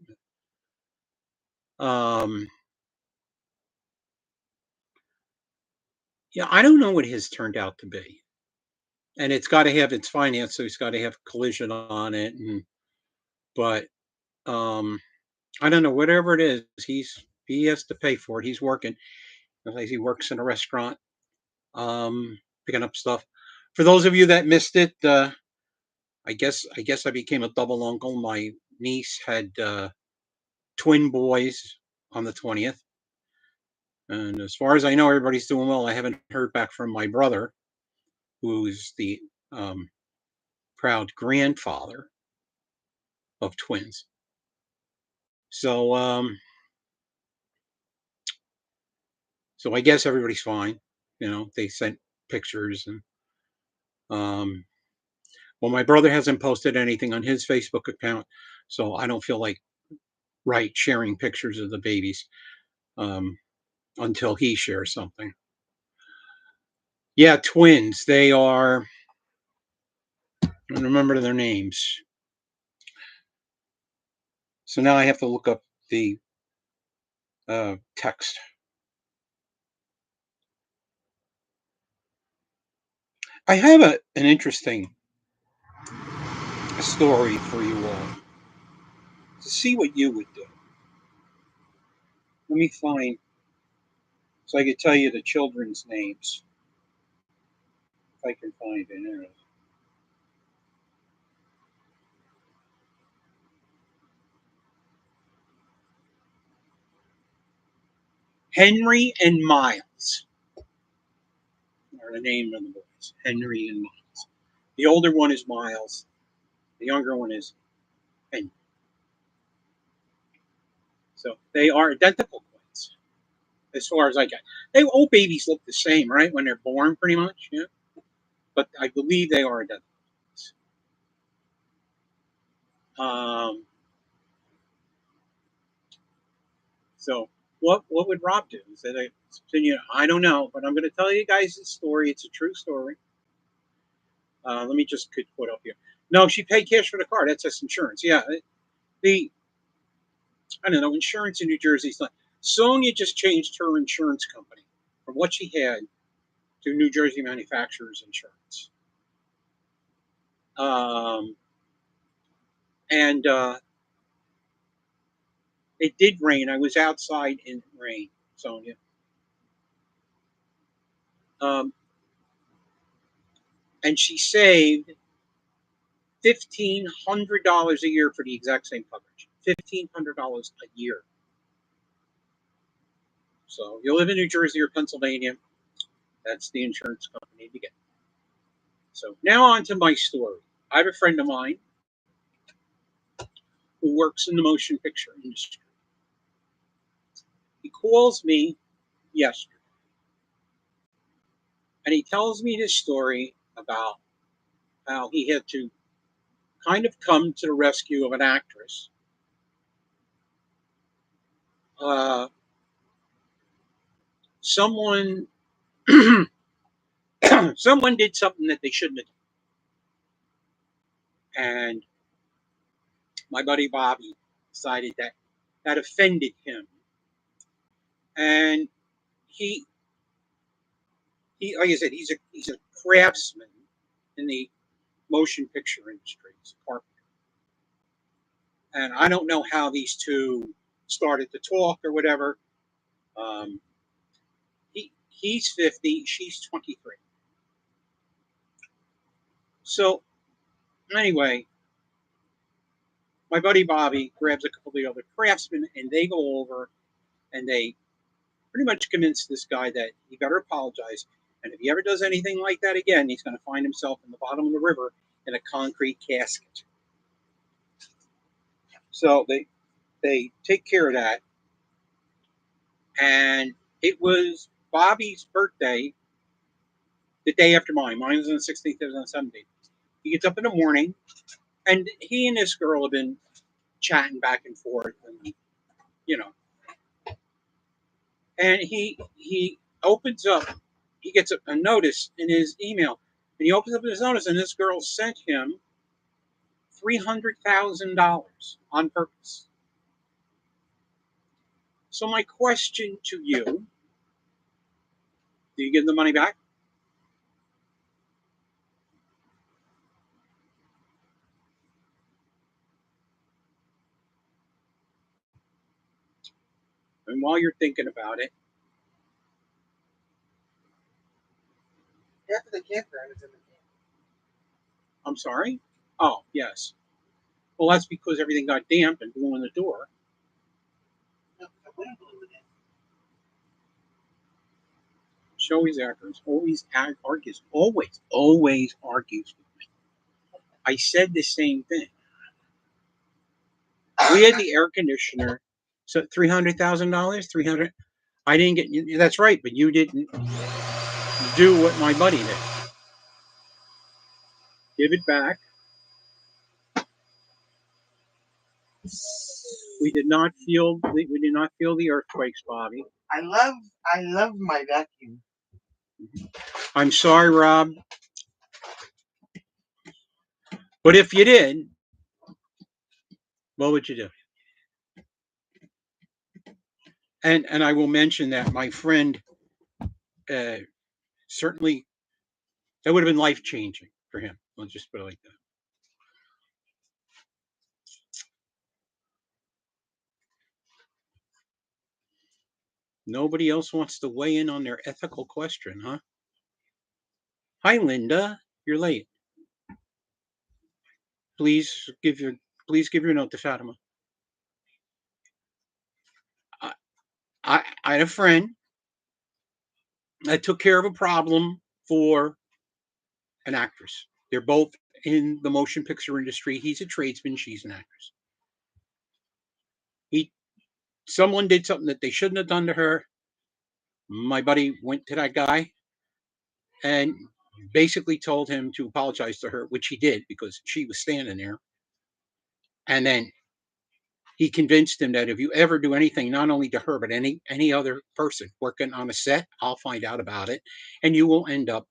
Um, yeah, I don't know what his turned out to be, and it's got to have its finance, so it's got to have collision on it, and but um, I don't know, whatever it is, he has to pay for it. He's working. He works in a restaurant, picking up stuff. For those of you that missed it, I guess I became a double uncle. My niece had twin boys on the 20th, and as far as I know, everybody's doing well. I haven't heard back from my brother, who's the um, proud grandfather of twins. So so I guess everybody's fine. They sent pictures, and um, well, my brother hasn't posted anything on his Facebook account, so I don't feel like sharing pictures of the babies um, until he shares something. Yeah, twins. They are. I don't remember their names, so now I have to look up the text. I have an interesting story for you all to see what you would do. Let me find so I could tell you the children's names if I can find it. Henry and Miles are the name of the boys. Henry and Miles. The older one is Miles. The younger one is Henry. So they are identical twins, as far as I get. All babies look the same, right, when they're born, pretty much. Yeah. But I believe they are identical. Um, so what would Rob do? Is that I don't know, but I'm going to tell you guys this story. It's a true story. Let me just quote up here. No, she paid cash for the car. That's just insurance. Yeah, the I don't know, insurance in New Jersey is like Sonia just changed her insurance company from what she had to New Jersey Manufacturers Insurance. Um, and it did rain. I was outside in rain, Sonia. Um, and she saved $1,500 a year for the exact same coverage. $1,500 a year. So you live in New Jersey or Pennsylvania, that's the insurance company to get. So now on to my story. I have a friend of mine who works in the motion picture industry. He calls me yesterday and he tells me this story about how he had to kind of come to the rescue of an actress. Someone someone did something that they shouldn't have done. And my buddy Bobby decided that that offended him. And he like I said, he's a craftsman in the motion picture industry. He's a carpenter. And I don't know how these two started to talk or whatever. Um, he's 50, she's 23. So anyway, my buddy Bobby grabs a couple of the other craftsmen and they go over and they pretty much convince this guy that he better apologize. And if he ever does anything like that again, he's going to find himself in the bottom of the river in a concrete casket. So they take care of that. And it was Bobby's birthday the day after mine. Mine was on the 16th, it was on the 17th. He gets up in the morning, and he and this girl have been chatting back and forth, and you know, and he opens up, he gets a notice in his email, and he opens up his notice, and this girl sent him $300,000 on purpose. So my question to you: do you give the money back? And while you're thinking about it, Half of the campground is in the camp. I'm sorry. Oh yes. Well, that's because everything got damp and blew in the door. No, I wouldn't believe it. She always always argues with me. I said the same thing. We had the air conditioner, so $300,000, 300. I didn't get. That's right, but you didn't do what my buddy did. Give it back. We did not feel. We did not feel the earthquakes, Bobby. I love my vacuum. I'm sorry, Rob, but if you did, what would you do? And I will mention that my friend uh, certainly that would have been life changing for him. Let's just put it like that. Nobody else wants to weigh in on their ethical question, huh? Hi, Linda. You're late. Please give your please give your note to Fatima. I, I had a friend that took care of a problem for an actress. They're both in the motion picture industry. He's a tradesman. She's an actress. He Someone did something that they shouldn't have done to her. My buddy went to that guy and basically told him to apologize to her, which he did because she was standing there. And then he convinced him that if you ever do anything, not only to her but any other person working on a set, I'll find out about it, and you will end up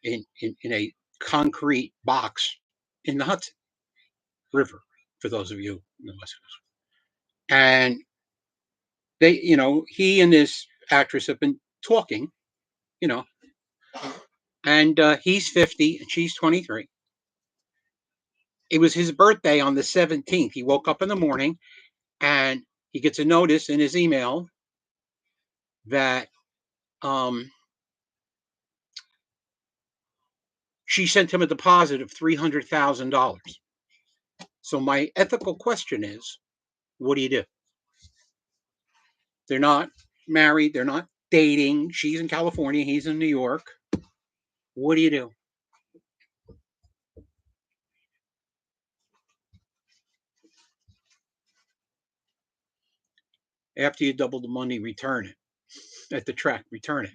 in a concrete box in the Hudson River. For those of you the West Coast. And they, he and this actress have been talking, you know, and he's 50 and she's 23. It was his birthday on the 17th. He woke up in the morning and he gets a notice in his email that um, she sent him a deposit of $300,000. So my ethical question is, what do you do? They're not married. They're not dating. She's in California. He's in New York. What do you do? After you double the money, return it at the track. Return it.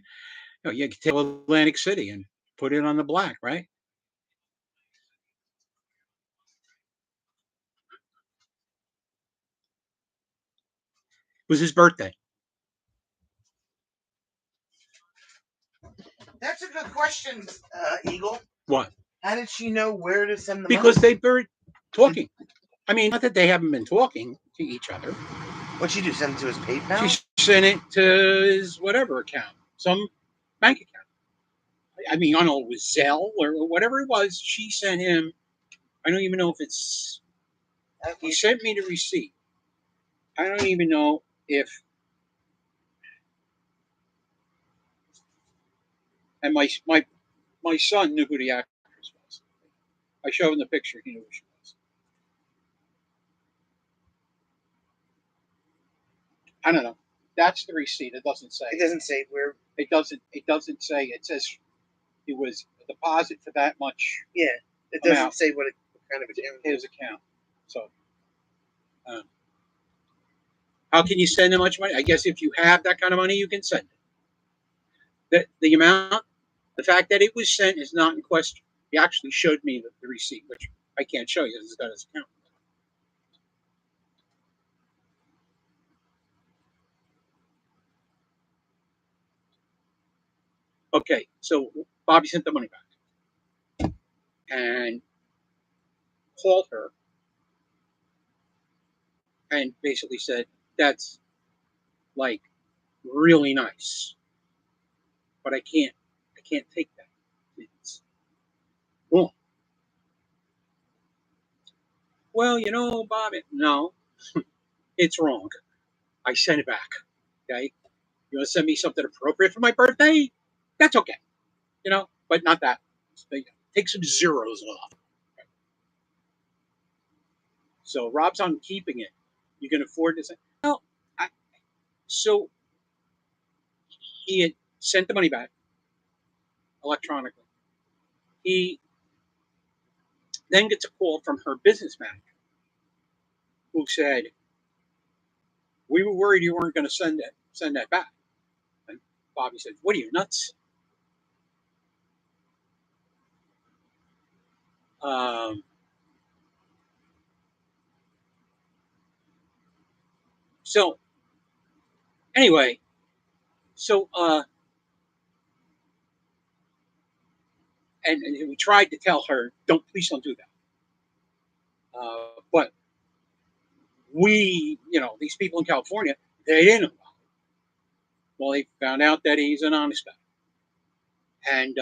You can tell Atlantic City and put it on the black, right? It was his birthday. That's a good question, Eagle. What? How did she know where to send the Because money? they've been talking. I mean, not that they haven't been talking to each other. What'd she do? Send it to his PayPal? She sent it to his whatever account, some bank account. I mean, I don't know, it was Zelle or whatever it was. She sent him. I don't even know if it's. He sent me the receipt. I don't even know if. And my son knew who the actress was. I showed him the picture. He knew who she was. I don't know. That's the receipt. It doesn't say. It doesn't say where. It doesn't. It doesn't say. It says it was a deposit for that much. Yeah, it doesn't say what kind of account. His account. So, how can you send that much money? I guess if you have that kind of money, you can send it. The amount, the fact that it was sent is not in question. He actually showed me the receipt, which I can't show you because it's got his account. Okay, so Bobby sent the money back and called her and basically said, "That's like really nice, but I can't take that. It's wrong." Well, Bobby, no, it's wrong. I sent it back. Okay, you want to send me something appropriate for my birthday? That's okay, but not that. Take some zeros off. So Rob's on keeping it. You can afford to say, well, so he had sent the money back electronically. He then gets a call from her business manager who said, "We were worried you weren't going to send that back." And Bobby said, "What are you, nuts?" Um, so anyway, so and we tried to tell her, please don't do that. But these people in California, they didn't know. Well, they found out that he's an honest guy. And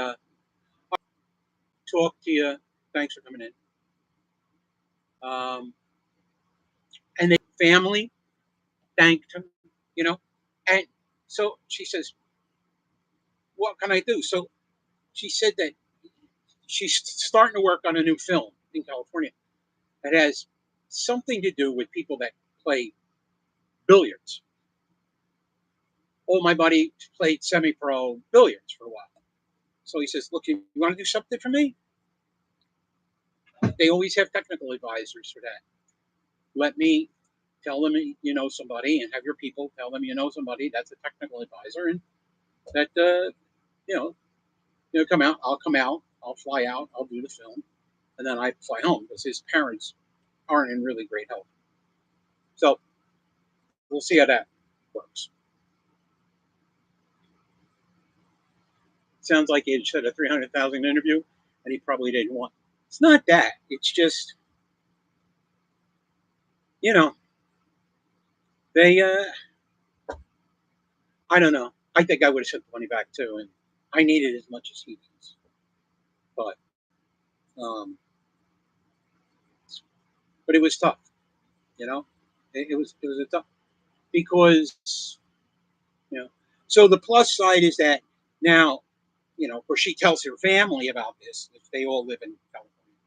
talk to you. Thanks for coming in. And the family thanked him, you know. And so she says, "What can I do?" So she said that she's starting to work on a new film in California that has something to do with people that play billiards. Oh, my buddy played semi-pro billiards for a while. So he says, "Look, you want to do something for me?" They always have technical advisors for that. Let me tell them you know somebody, and have your people tell them you know somebody that's a technical advisor, and that you know come out. I'll come out. I'll fly out. I'll do the film, and then I fly home because his parents aren't in really great health. So we'll see how that works. Sounds like he had a 300,000 interview, and he probably didn't want. It's not that. It's just you know, they, I don't know. I think I would have sent the money back too, and I need it as much as he needs. But, um, but it was tough, you know. It was a tough because you know. So the plus side is that now, of course, she tells her family about this if they all live in California.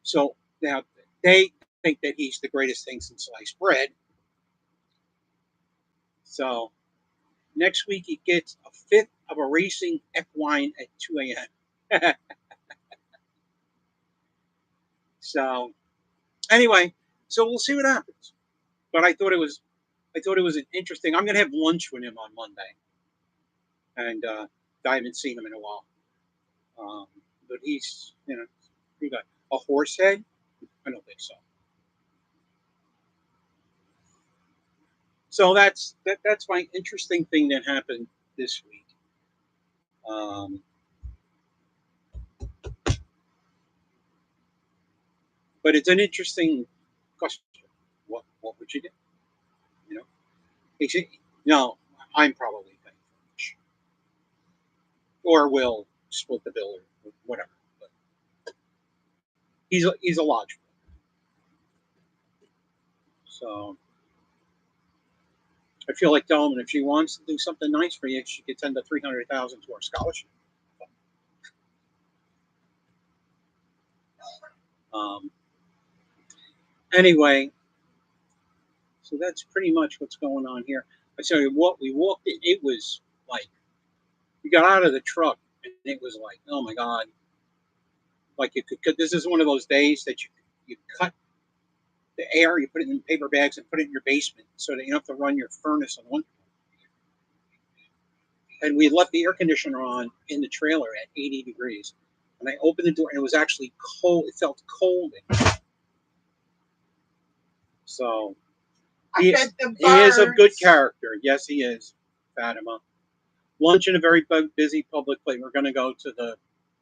So now they think that he's the greatest thing since sliced bread. So next week he gets a fifth of a racing equine at 2 a.m. So anyway, so we'll see what happens. But I thought it was an interesting. I'm going to have lunch with him on Monday, and I haven't seen him in a while. Um, but he's he got a horse head. I don't think so. So that's my interesting thing that happened this week. Um, but it's an interesting question. What would you do? You know, no, I'm probably paying for it, or we'll split the bill or whatever. But he's a logical. So I feel like telling him if she wants to do something nice for you, she could send the 300,000 to our scholarship. Um, anyway, so that's pretty much what's going on here. I tell you what, we walked in. It was like we got out of the truck, and it was like, oh my god, like you could. This is one of those days that you cut the air, you put it in paper bags, and put it in your basement so that you don't have to run your furnace on one. And we left the air conditioner on in the trailer at 80 degrees. And I opened the door, and it was actually cold. It felt cold. So he is of good character. Yes, he is, Fatima. Lunch in a very busy public place. We're going to go to the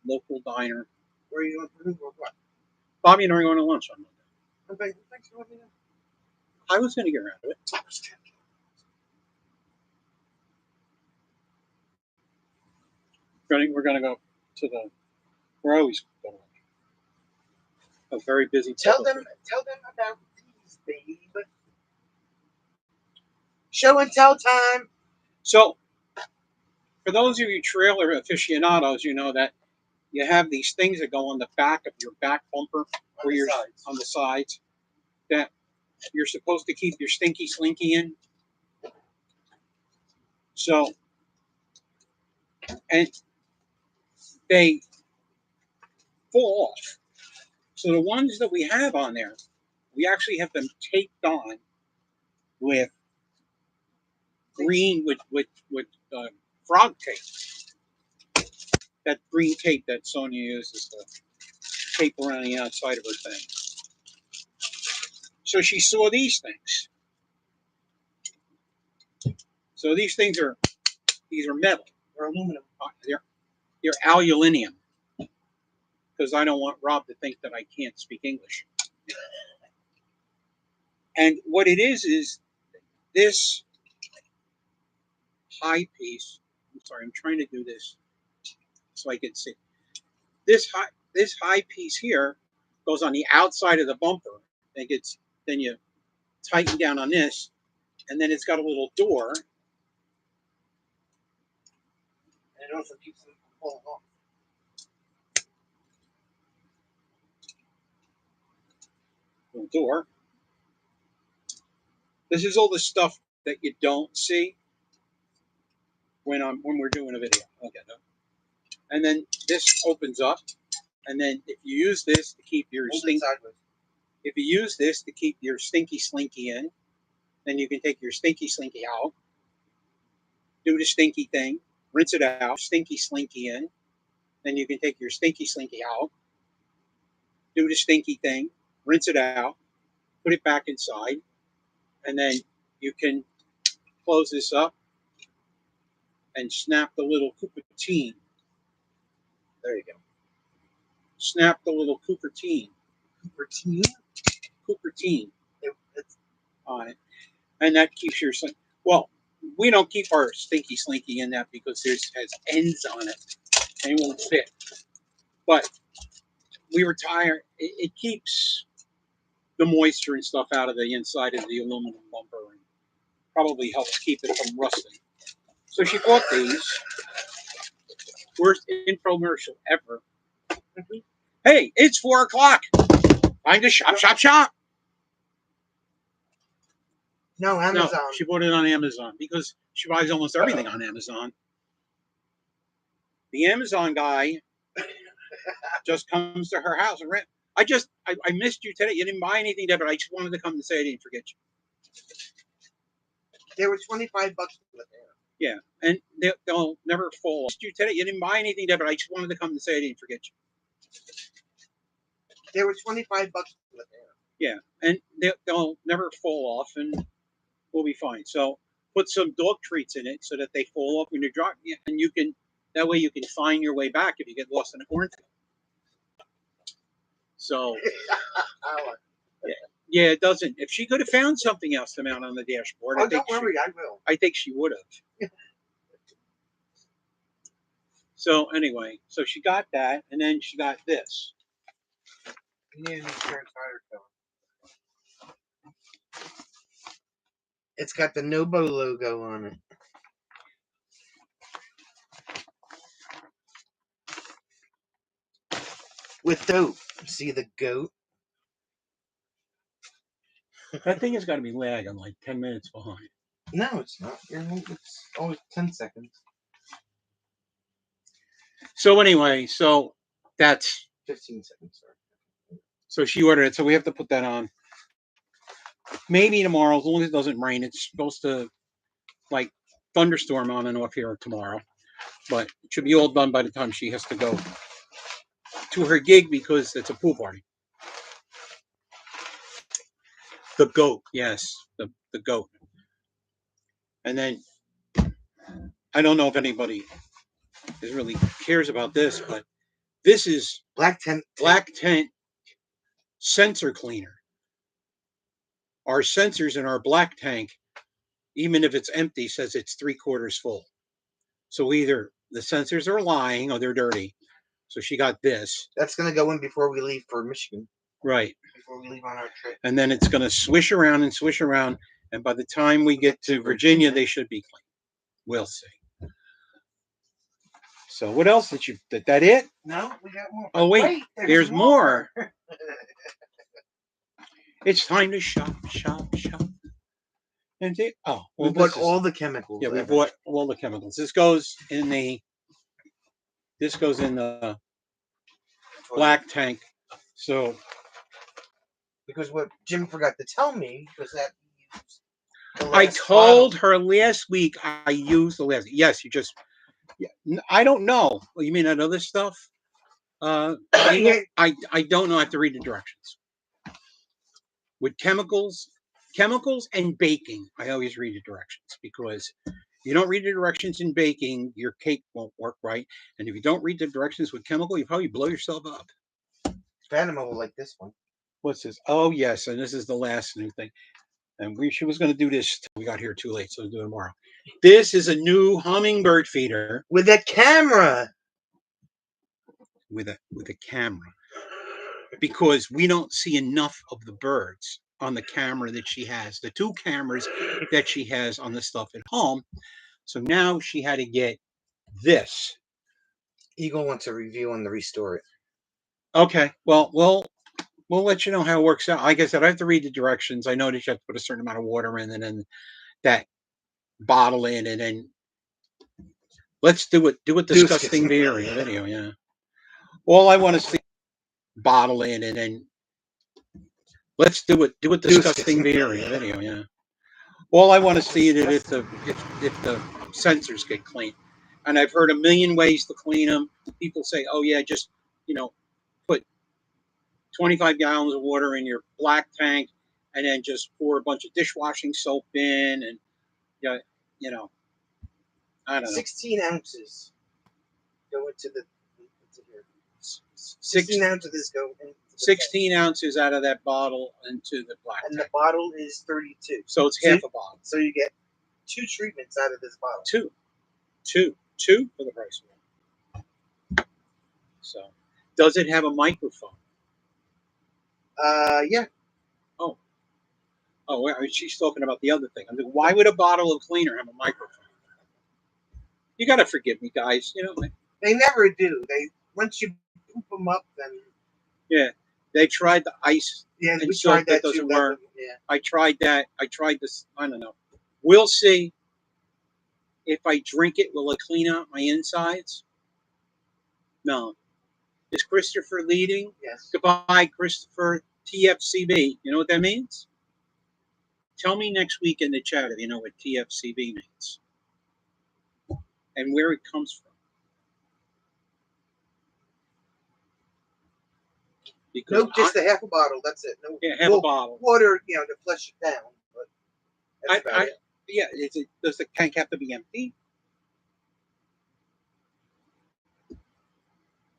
local diner. Where are you going to what? Bobby and I are going to lunch on Monday. Okay, thanks for letting me know. I was going to get around to it. We're going to go to the. We're always going to a very busy. Tell them about these, babe. Show and tell time. So, for those of you trailer aficionados, you know that you have these things that go on the back of your back bumper, where you're on the sides, that you're supposed to keep your stinky slinky in. So, and they fall off. So the ones that we have on there, we actually have them taped on with green with frog tape. That green tape that Sonia uses to tape around the outside of her thing. So she saw these things. So these are metal. They're aluminum. They're aluminium, because I don't want Rob to think that I can't speak English. And what it is this high piece. I'm sorry, I'm trying to do this so I can see. This high piece here goes on the outside of the bumper. And then you tighten down on this, and then it's got a little door. And it also keeps them from falling off. Little door. This is all the stuff that you don't see when we're doing a video. Okay, no. And then this opens up, and then if you use this to keep your if you use this to keep your stinky slinky in, then you can take your stinky slinky out, do the stinky thing, rinse it out, stinky slinky in, then you can take your stinky slinky out, do the stinky thing, rinse it out, put it back inside, and then you can close this up and snap the little Cupertine. There you go. Snap the little Cupertine. Cupertine? Cupertine. It's on it, and that keeps your well. We don't keep our stinky slinky in that because there's has ends on it and it won't fit. But we retire. It keeps the moisture and stuff out of the inside of the aluminum lumber and probably helps keep it from rusting. So she bought these. Worst infomercial ever. Hey, it's 4 o'clock. Time to shop, shop, shop. No, Amazon. No, she bought it on Amazon because she buys almost everything on Amazon. The Amazon guy just comes to her house and rent. I missed you today. You didn't buy anything there, but I just wanted to come to say I didn't forget you. They were $25 for the pair. Yeah, and they'll never fall. I missed you today. You didn't buy anything there, but I just wanted to come to say I didn't forget you. They were $25 for the pair. Yeah, and they'll never fall off, and we'll be fine. So put some dog treats in it so that they fall off when you're driving, and you can. That way you can find your way back if you get lost in a cornfield. So yeah, it doesn't. If she could have found something else to mount on the dashboard, don't worry, I will. I think she would have. So anyway, so she got that, and then she got this. It's got the Nobo logo on it. With dope. See the goat? That thing has got to be lagging like 10 minutes behind. No, it's not. It's always 10 seconds. So anyway, so that's 15 seconds, sorry. So she ordered it, so we have to put that on. Maybe tomorrow, as long as it doesn't rain. It's supposed to like thunderstorm on and off here tomorrow, but it should be all done by the time she has to go to her gig because it's a pool party. The goat, yes, the goat. And then I don't know if anybody really cares about this, but this is Black tent sensor cleaner. Our sensors in our black tank, even if it's empty, says it's 3/4 full. So either the sensors are lying or they're dirty. So she got this. That's going to go in before we leave for Michigan. Right. Before we leave on our trip. And then it's going to swish around and swish around. And by the time we get to Virginia, they should be clean. We'll see. So what else did you? That it? No, we got more. Oh wait, there's more. It's time to shop, shop, shop. And we bought all the chemicals. Yeah, we bought all the chemicals. This goes in the black tank. So because what Jim forgot to tell me was that I told her last week I used the last. Yes, you just. Yeah, I don't know. You mean that other stuff? I don't know. I have to read the directions. With chemicals and baking, I always read the directions because you don't read the directions in baking, your cake won't work right. And if you don't read the directions with chemical, you probably blow yourself up. Phantom will like this one. What's this? Oh yes, and this is the last new thing. And she was going to do this. We got here too late, so we'll do it tomorrow. This is a new hummingbird feeder with a camera. With a camera, because we don't see enough of the birds on the camera that she has. The 2 cameras that she has on the stuff at home. So now she had to get this. Eagle wants a review on the Restore It. Okay, well, we'll let you know how it works out. Like I said, I have to read the directions. I know that you have to put a certain amount of water in and then that bottle in, and then let's do it disgusting video. Yeah. All I want to see bottle in and then let's do it disgusting video. Yeah. All I want to see is if the sensors get clean. And I've heard a million ways to clean them. People say, "Oh yeah, just put 25 gallons of water in your black tank, and then just pour a bunch of dishwashing soap in, and I don't know. 16 ounces go into here. 16 ounces go into the 16 ounces out of that bottle into the black and tank. the bottle is 32. So it's half a bottle. So you get 2 treatments out of this bottle. Two for the price of one. So, does it have a microphone? Yeah. Oh, she's talking about the other thing. I'm like, why would a bottle of cleaner have a microphone? You got to forgive me, guys. You know, they never do. They once you poop them up, then yeah, they tried the ice. Yeah, we tried that doesn't too. work. Yeah. I tried that. I tried this. I don't know. We'll see. If I drink it, will it clean out my insides? No. Is Christopher leading? Yes. Goodbye, Christopher. TFCB. You know what that means? Tell me next week in the chat if you know what TFCB means and where it comes from. Because nope, just a half a bottle. That's it. No, half a bottle. Water, to flush it down. But that's about it. Yeah, does the tank have to be empty?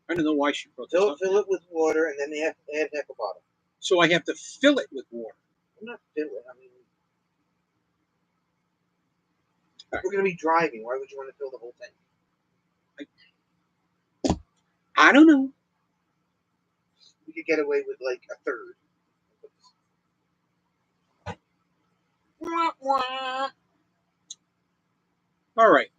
I don't know why she brought this up. Fill it with water, and then they have to add half a bottle. So I have to fill it with water. I'm not fill it. I mean, we're going to be driving. Why would you want to fill the whole tank? I don't know. We could get away with like a third. All right.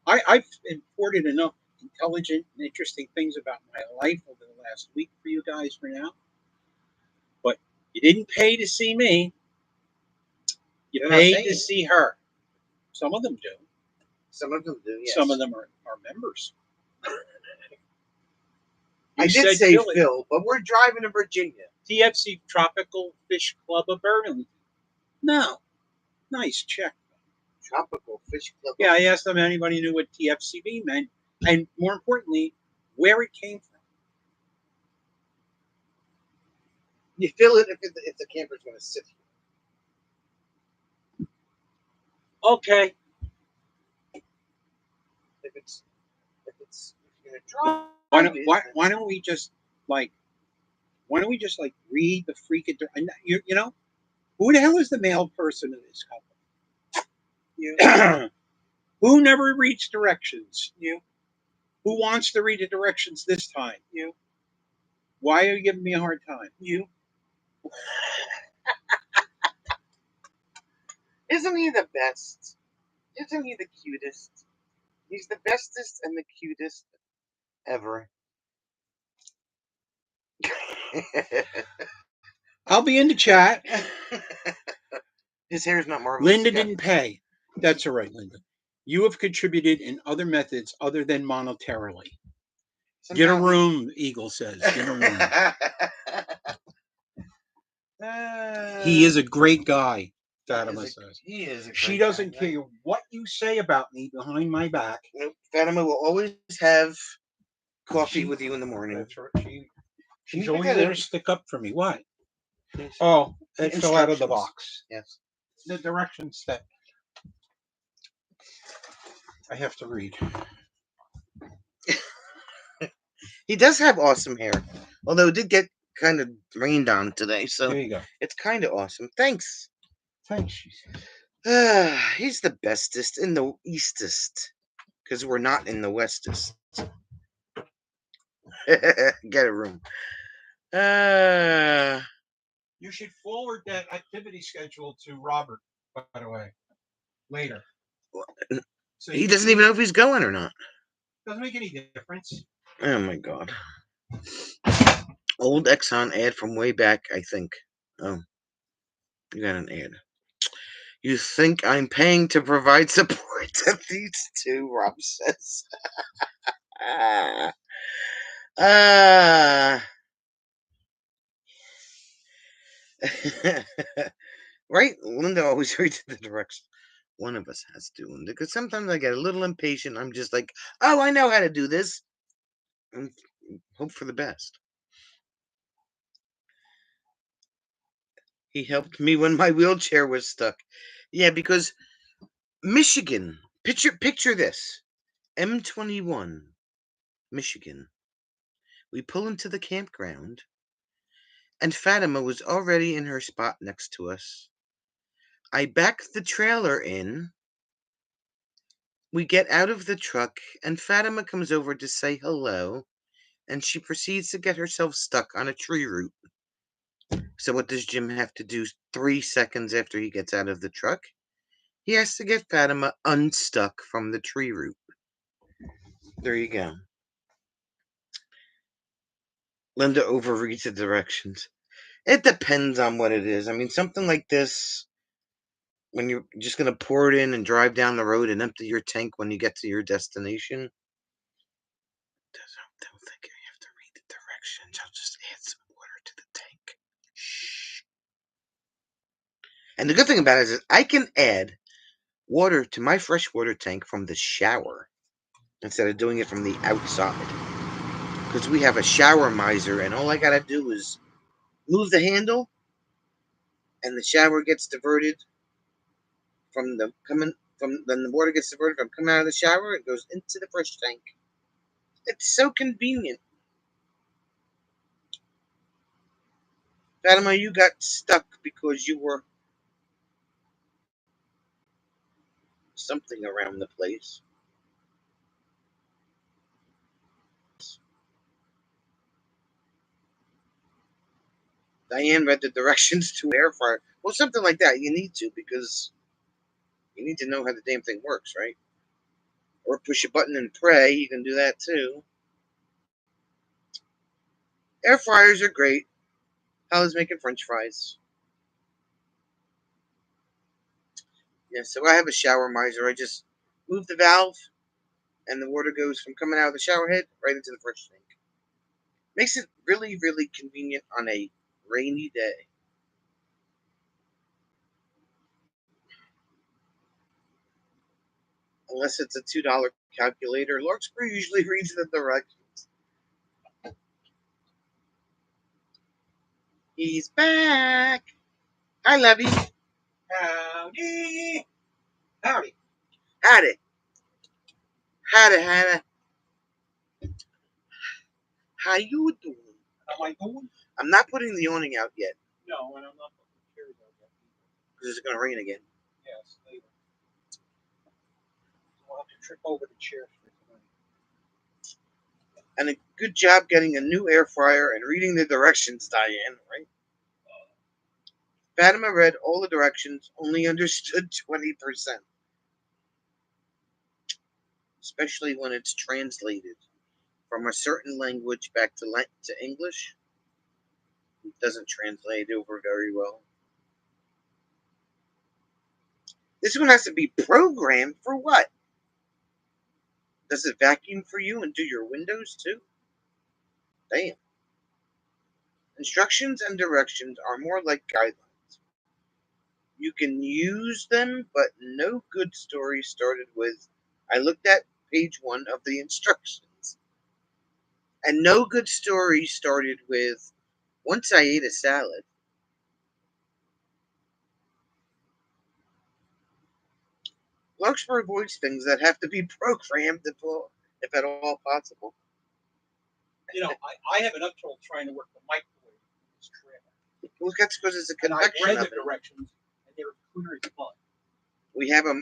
I've imported enough intelligent and interesting things about my life over the last week for you guys for now. But you didn't pay to see me. You paid to see her. Some of them do. Some of them do, yes. Some of them are members. I did say Phil, but we're driving to Virginia. TFC Tropical Fish Club of Burlington. No. Nice check. Tropical Fish Club. Yeah, I asked them if anybody knew what TFCB meant, and more importantly, where it came from. You fill it if the camper's going to sit here. Okay. If you're going to drive, why don't we just read the freaking? You know, who the hell is the male person in this couple? You. Who never reads directions? You. Who wants to read the directions this time? You. Why are you giving me a hard time? You. Isn't he the best? Isn't he the cutest? He's the bestest and the cutest ever. I'll be in the chat. His hair is not marvelous. Linda didn't pay. That's all right, Linda. You have contributed in other methods other than monetarily. Get a room, Eagle says. Get a room. He is a great guy, Fatima says. He is a great She doesn't care what you say about me behind my back. Nope. Fatima will always have coffee with you in the morning. That's right. She's always there to stick up for me. What? Oh, it fell out of the box. Yes. The directions that I have to read. He does have awesome hair. Although it did get kind of rained on today, so there you go. It's kind of awesome. Thanks. Thanks, she says. He's the bestest in the eastest. Because we're not in the westest. Get a room. You should forward that activity schedule to Robert, by the way, later. So he doesn't even know if he's going or not. Doesn't make any difference. Oh my god. Old Exxon ad from way back, I think. Oh. You got an ad. You think I'm paying to provide support to these two, Rob says. Right? Linda always reads the directions. One of us has to, Linda, because sometimes I get a little impatient. I'm just like, oh, I know how to do this. And hope for the best. He helped me when my wheelchair was stuck. Yeah, because Michigan. Picture this. M21, Michigan. We pull into the campground, and Fatima was already in her spot next to us. I back the trailer in. We get out of the truck, and Fatima comes over to say hello, and she proceeds to get herself stuck on a tree root. So, what does Jim have to do 3 seconds after he gets out of the truck? He has to get Fatima unstuck from the tree root. There you go. Linda overreads the directions. It depends on what it is. I mean, something like this, when you're just going to pour it in and drive down the road and empty your tank when you get to your destination, don't think I have to read the directions. I'll just add some water to the tank. Shh. And the good thing about it is I can add water to my freshwater tank from the shower instead of doing it from the outside. Because we have a shower miser, and all I gotta do is move the handle, and the shower gets diverted from the coming from. Then the water gets diverted from coming out of the shower. It goes into the fresh tank. It's so convenient. Fatima, you got stuck because you were something around the place. Diane read the directions to air fryer. Well, something like that. You need to, because you need to know how the damn thing works, right? Or push a button and pray. You can do that too. Air fryers are great. I was making French fries. Yeah, so I have a shower miser. I just move the valve, and the water goes from coming out of the shower head right into the fresh tank. Makes it really, really convenient on a rainy day. Unless it's a $2 calculator, Larkspur usually reads the directions. He's back. Hi, Levy. Howdy. Howdy. Howdy. Howdy, howdy. How you doing? How am I doing? I'm not putting the awning out yet No, and I'm not putting the chairs out yet. because it's going to rain again. Yes, later. We'll have to trip over the chairs for tonight. And a good job getting a new air fryer and reading the directions, Diane, right? Fatima read all the directions, only understood 20%, especially when it's translated from a certain language back to English. It doesn't translate over very well. This one has to be programmed for what? Does it vacuum for you and do your windows too? Damn. Instructions and directions are more like guidelines. You can use them, but no good story started with, I looked at page 1 of the instructions. And no good story started with, once I ate a salad. Larkspur avoids things that have to be programmed if at all possible. You know, I have enough trouble trying to work the microwave in this trailer. Well, that's because it's a And I convection read the oven. directions, and they were clear as mud. We have a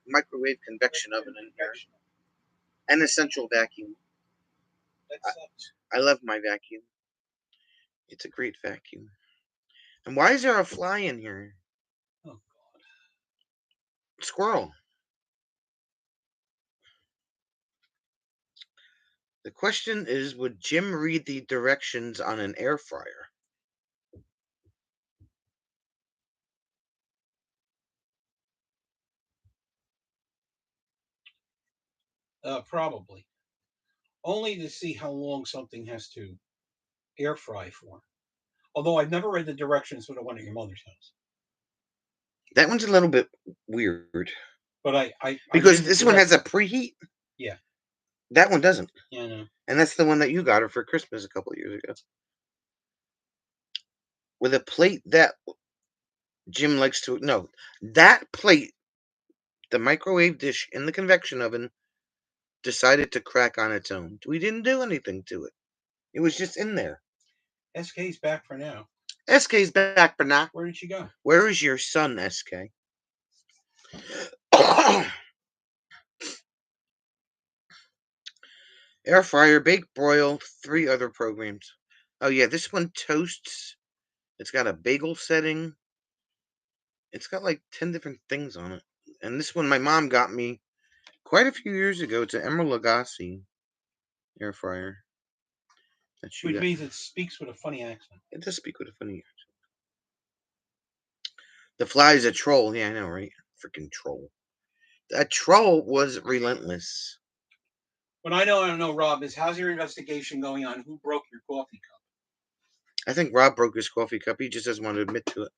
microwave convection oven in here and a central vacuum. That sucks. I love my vacuum. It's a great vacuum. And why is there a fly in here? Oh, God. Squirrel. The question is, would Jim read the directions on an air fryer? Probably. Only to see how long something has to air fry for. Although I've never read the directions for the one at your mother's house. That one's a little bit weird. But I Because read the this one has a directions. preheat. Yeah. That one doesn't. Yeah, I know. And that's the one that you got her for Christmas a couple of years ago. With a plate that Jim likes to. No, that plate, the microwave dish in the convection oven, decided to crack on its own. We didn't do anything to it. It was just in there. SK's back for now. SK's back for now. Where did she go? Where is your son, SK? Air fryer, bake, broil, 3 other programs. Oh yeah, this one toasts. It's got a bagel setting. It's got like 10 different things on it. And this one my mom got me quite a few years ago. It's an Emerald Lagasse air fryer. Which means it speaks with a funny accent. It does speak with a funny accent. The fly is a troll. Yeah, I know, right? Freaking troll. That troll was relentless. What I don't know, Rob, is how's your investigation going on who broke your coffee cup? I think Rob broke his coffee cup. He just doesn't want to admit to it.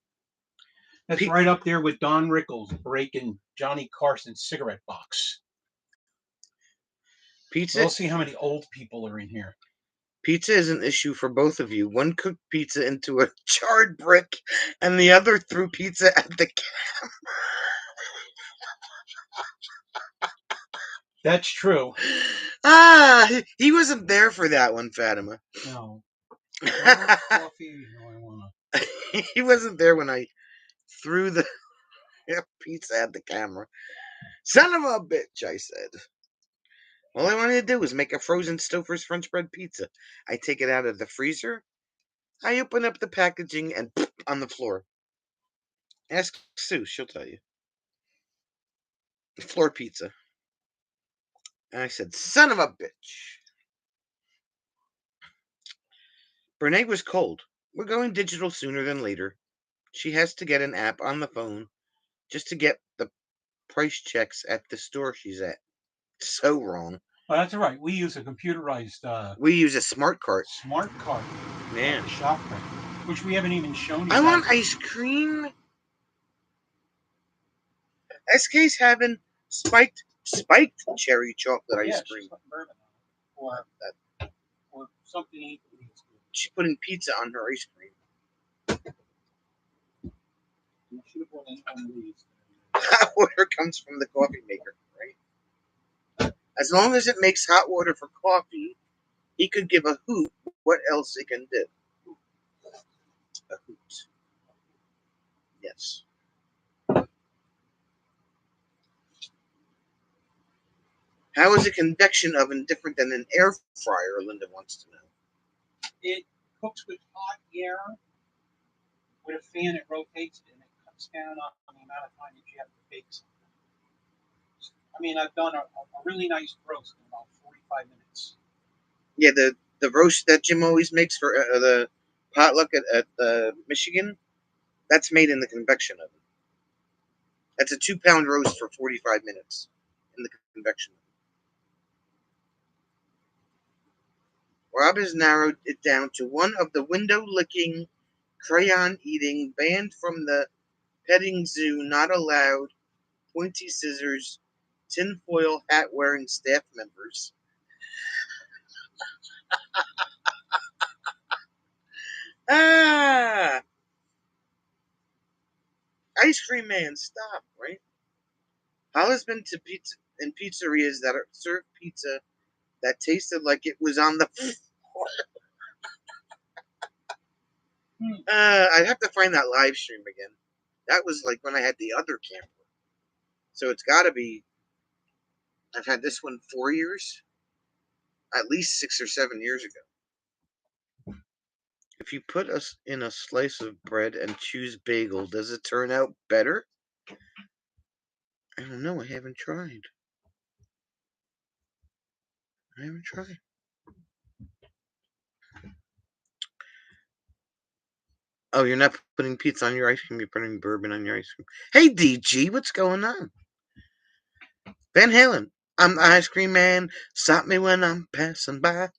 That's right up there with Don Rickles breaking Johnny Carson's cigarette box. Pizza. We'll see how many old people are in here. Pizza is an issue for both of you. One cooked pizza into a charred brick, and the other threw pizza at the camera. That's true. He wasn't there for that one, Fatima. No. Coffee. No, I wanna. He wasn't there when I threw the pizza at the camera. Son of a bitch, I said. All I wanted to do was make a frozen Stouffer's French bread pizza. I take it out of the freezer. I open up the packaging and on the floor. Ask Sue, she'll tell you. Floor pizza. And I said, son of a bitch. Brene was cold. We're going digital sooner than later. She has to get an app on the phone just to get the price checks at the store she's at. So wrong. Oh, that's all right. We use a computerized. We use a smart cart. Smart cart. Yeah. The shop cart, which we haven't even shown you. I want ice cream. SK's having spiked cherry chocolate ice cream. Or something. She's putting pizza on her ice cream. You should have brought in one of these. Hot water comes from the coffee maker, right? As long as it makes hot water for coffee, he could give a hoot what else it can do. A hoot. Yes. How is a convection oven different than an air fryer, Linda wants to know. It cooks with hot air with a fan. It rotates and it cuts down on the amount of time that you have to bake something. I mean, I've done a really nice roast in about 45 minutes. Yeah, the roast that Jim always makes for the potluck at Michigan, that's made in the convection oven. That's a 2-pound roast for 45 minutes in the convection oven. Rob has narrowed it down to one of the window-licking, crayon-eating, banned from the petting zoo, not allowed, pointy scissors, tinfoil hat-wearing staff members. Ice cream man, stop, right? Hollis been to pizza in pizzerias that serve pizza that tasted like it was on the floor. I'd have to find that live stream again. That was like when I had the other camper. So it's got to be. I've had this one 4 years, at least 6 or 7 years ago. If you put us in a slice of bread and choose bagel, does it turn out better? I don't know. I haven't tried. Oh, you're not putting pizza on your ice cream. You're putting bourbon on your ice cream. Hey, DG, what's going on? Van Halen, I'm the ice cream man. Stop me when I'm passing by.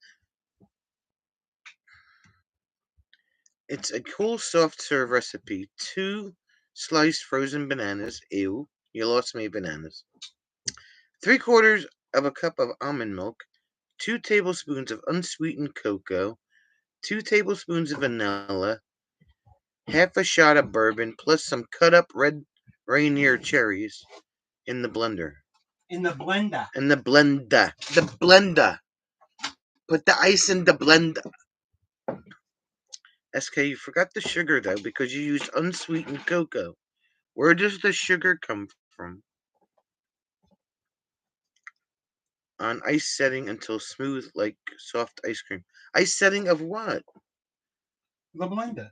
It's a cool soft serve recipe. 2 sliced frozen bananas. Ew, you lost me bananas. 3/4 of a cup of almond milk. 2 tablespoons of unsweetened cocoa. 2 tablespoons of vanilla. Half a shot of bourbon, plus some cut up red Rainier cherries in the blender. In the blender. In the blender. The blender. Put the ice in the blender. SK, you forgot the sugar though because you used unsweetened cocoa. Where does the sugar come from? On ice setting until smooth like soft ice cream. Ice setting of what? The blender.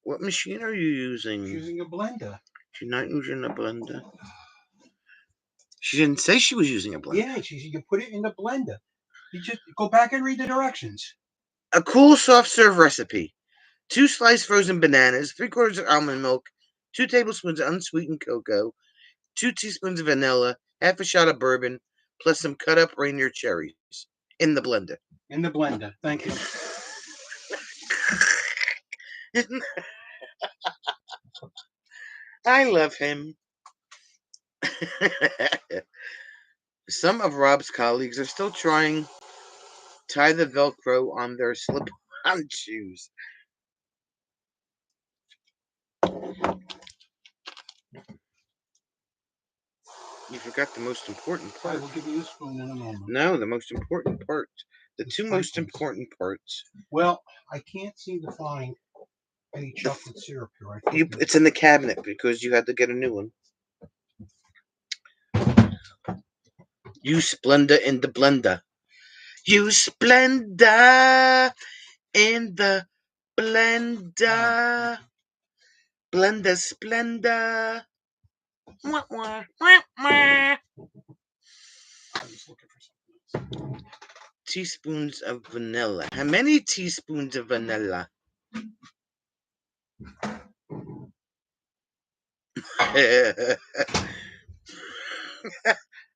What machine are you using? She's using a blender. She's not using a blender. She didn't say she was using a blender. Yeah, you put it in the blender. You just go back and read the directions. A cool soft serve recipe. 2 sliced frozen bananas, 3/4 of almond milk, 2 tablespoons of unsweetened cocoa, 2 teaspoons of vanilla, half a shot of bourbon, plus some cut up reindeer cherries in the blender. In the blender. Thank you. I love him. Some of Rob's colleagues are still trying tie the Velcro on their slip-on shoes. You forgot the most important I part. will give you a spoon in a moment. No, the most important part. The The two most sprinkles. important parts. Well, I can't seem to find any chocolate syrup here. It's in the cabinet because you had to get a new one. You Splenda in the blender. You Splenda in the blender. Blender Splenda. Wah, wah, wah, wah. I was looking for something else. Teaspoons of vanilla. How many teaspoons of vanilla?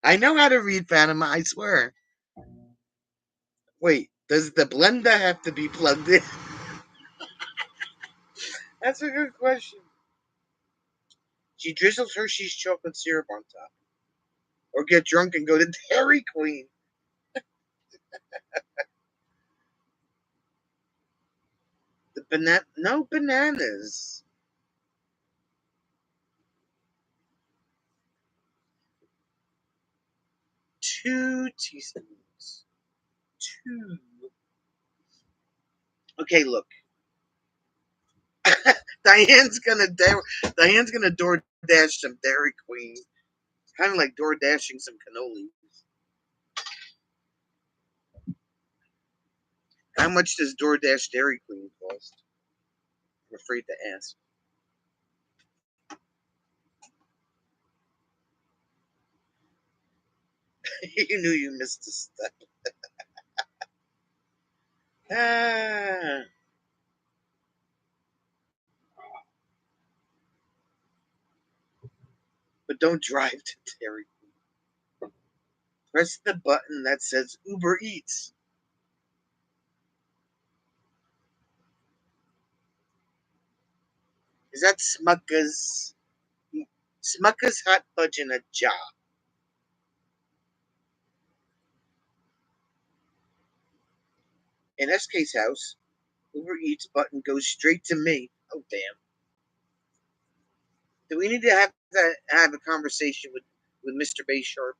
I know how to read Panama, I swear. Wait, does the blender have to be plugged in? That's a good question. She drizzles Hershey's chocolate syrup on top. Or get drunk and go to Dairy Queen. No bananas. 2 teaspoons. 2. Okay, look. Diane's gonna door dash some Dairy Queen. Kind of like door dashing some cannoli. How much does DoorDash Dairy Queen cost? I'm afraid to ask. You knew you missed a step. Ah. But don't drive to Dairy Queen. Press the button that says Uber Eats. Is that Smucker's? Smucker's hot fudge in a jar. In SK's house, Uber Eats button goes straight to me. Oh damn! Do we need to have a conversation with Mr. Bay Sharp?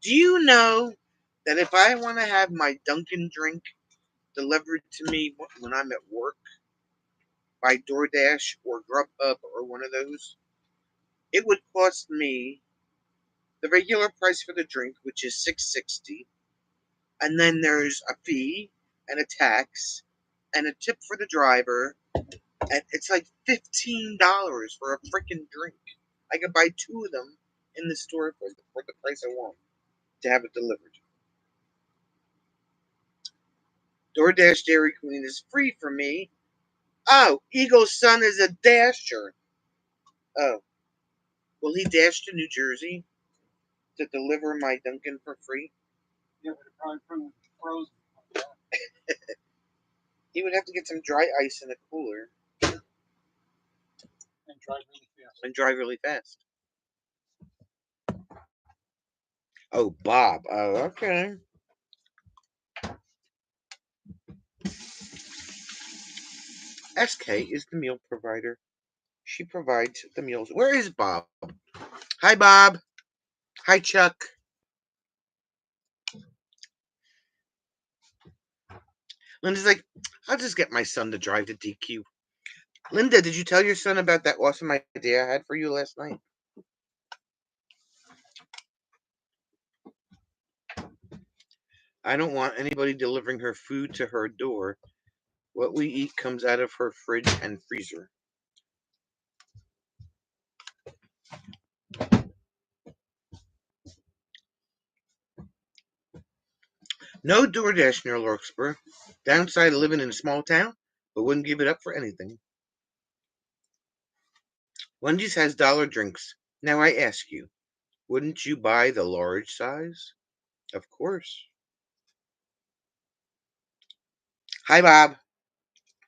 Do you know that if I want to have my Dunkin' drink delivered to me when I'm at work by DoorDash or Grubhub or one of those, it would cost me the regular price for the drink, which is $6.60, and then there's a fee and a tax and a tip for the driver, and it's like $15 for a freaking drink. I could buy 2 of them in the store for the price I want to have it delivered. DoorDash Dairy Queen is free for me. Oh, Eagle's son is a dasher. Oh, will he dash to New Jersey to deliver my Dunkin' for free? Yeah, but it probably frozen. He would have to get some dry ice in a cooler And drive really fast. and drive really fast. Oh, Bob. Oh, okay. SK is the meal provider. She provides the meals. Where is Bob? Hi, Bob. Hi, Chuck. Linda's like, I'll just get my son to drive to DQ. Linda, did you tell your son about that awesome idea I had for you last night? I don't want anybody delivering her food to her door. What we eat comes out of her fridge and freezer. No DoorDash near Larkspur. Downside of living in a small town, but wouldn't give it up for anything. Wendy's has dollar drinks. Now I ask you, wouldn't you buy the large size? Of course. Hi, Bob.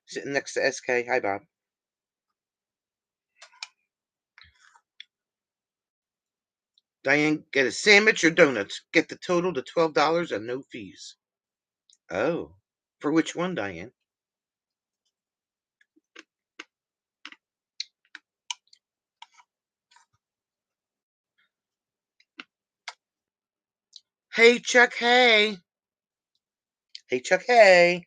Sitting next to SK. Hi, Bob. Diane, get a sandwich or donuts. Get the total to $12 and no fees. Oh. For which one, Diane? Hey, Chuck, hey. Hey, Chuck, hey.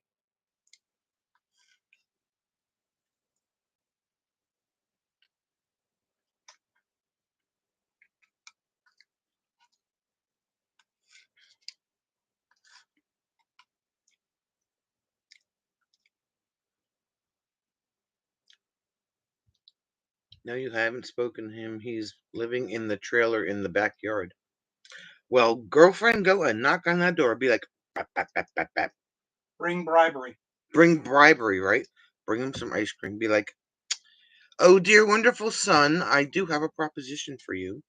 No, you haven't spoken to him. He's living in the trailer in the backyard. Well, girlfriend, go and knock on that door. Be like, bap, bap, bap, bap, bap. Bring bribery. Bring bribery, right? Bring him some ice cream. Be like, oh, dear wonderful son, I do have a proposition for you.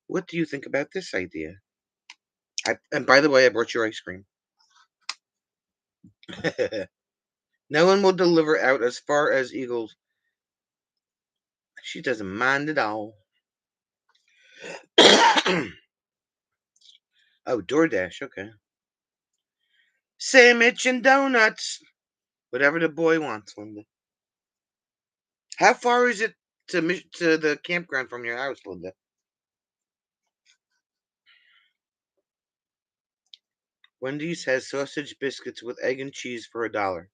What do you think about this idea? And by the way, I brought your ice cream. No one will deliver out as far as Eagles. She doesn't mind at all. Oh, DoorDash, okay. Sandwich and donuts. Whatever the boy wants, Linda. How far is it to the campground from your house, Linda? Wendy's has sausage biscuits with egg and cheese for $1.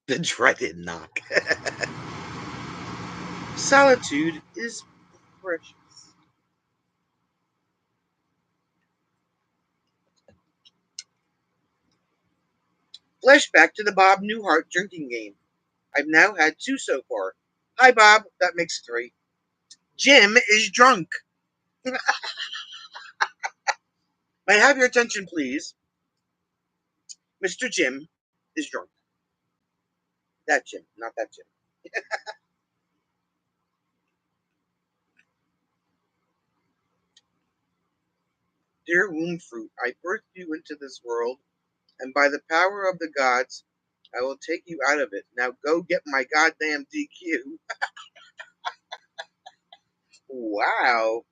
The dreaded knock. Solitude is precious. Flashback to the Bob Newhart drinking game. I've now had 2 so far. Hi, Bob. That makes 3. Jim is drunk. May I have your attention, please? Mr. Jim is drunk. That Jim, not that Jim. Dear womb fruit, I birthed you into this world, and by the power of the gods, I will take you out of it. Now go get my goddamn DQ. Wow.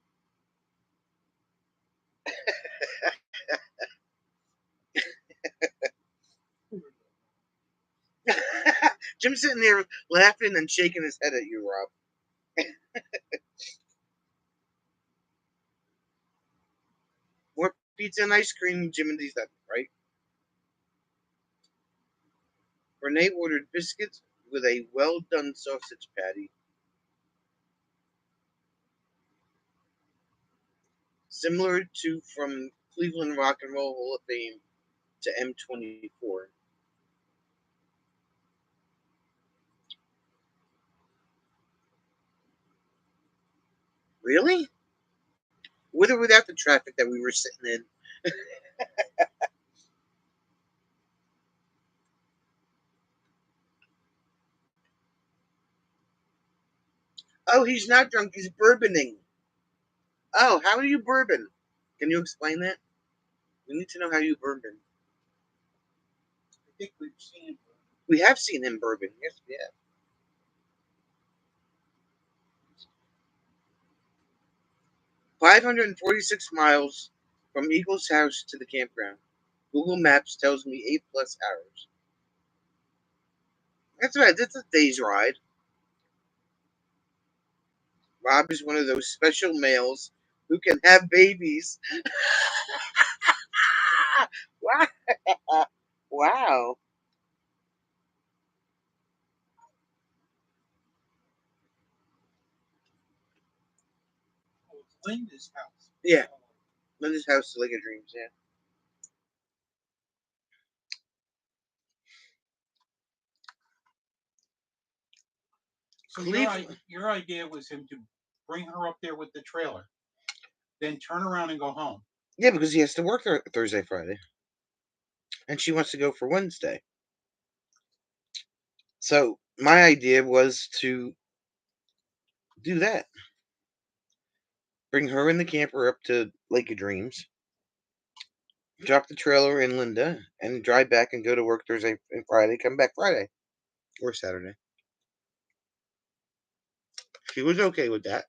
Jim's sitting there laughing and shaking his head at you, Rob. More pizza and ice cream, Jim and these that, right? Renee ordered biscuits with a well done sausage patty, similar to from Cleveland Rock and Roll Hall of Fame to M24. Really? With or without the traffic that we were sitting in? Oh, he's not drunk. He's bourboning. Oh, how do you bourbon? Can you explain that? We need to know how you bourbon. I think we've seen him. We have seen him bourbon. Yes, we have. 546 miles from Eagle's house to the campground. Google Maps tells me 8+ hours. That's right. That's a day's ride. Rob is one of those special males who can have babies. Wow. Wow. Oh, it's Linda's house. Yeah. Linda's house is like a dreams. Yeah. So Cleveland. your idea was him to bring her up there with the trailer, then turn around and go home. Yeah, because he has to work Thursday, Friday, and she wants to go for Wednesday. So my idea was to do that. Bring her and the camper up to Lake of Dreams, drop the trailer in Linda, and drive back and go to work Thursday and Friday. Come back Friday or Saturday. She was okay with that.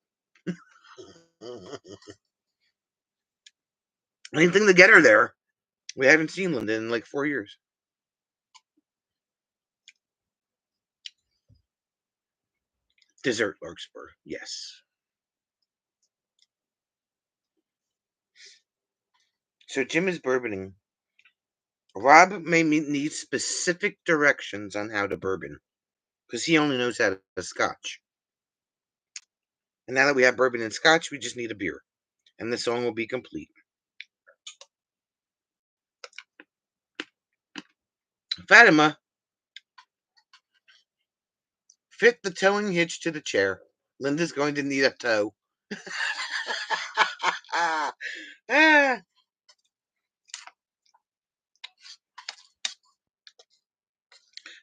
Anything to get her there. We haven't seen Linda in like 4 years. Dessert Larkspur, yes. So Jim is bourboning. Rob may need specific directions on how to bourbon because he only knows how to scotch. And now that we have bourbon and scotch, we just need a beer, and the song will be complete. Fatima, fit the towing hitch to the chair. Linda's going to need a tow. Ah.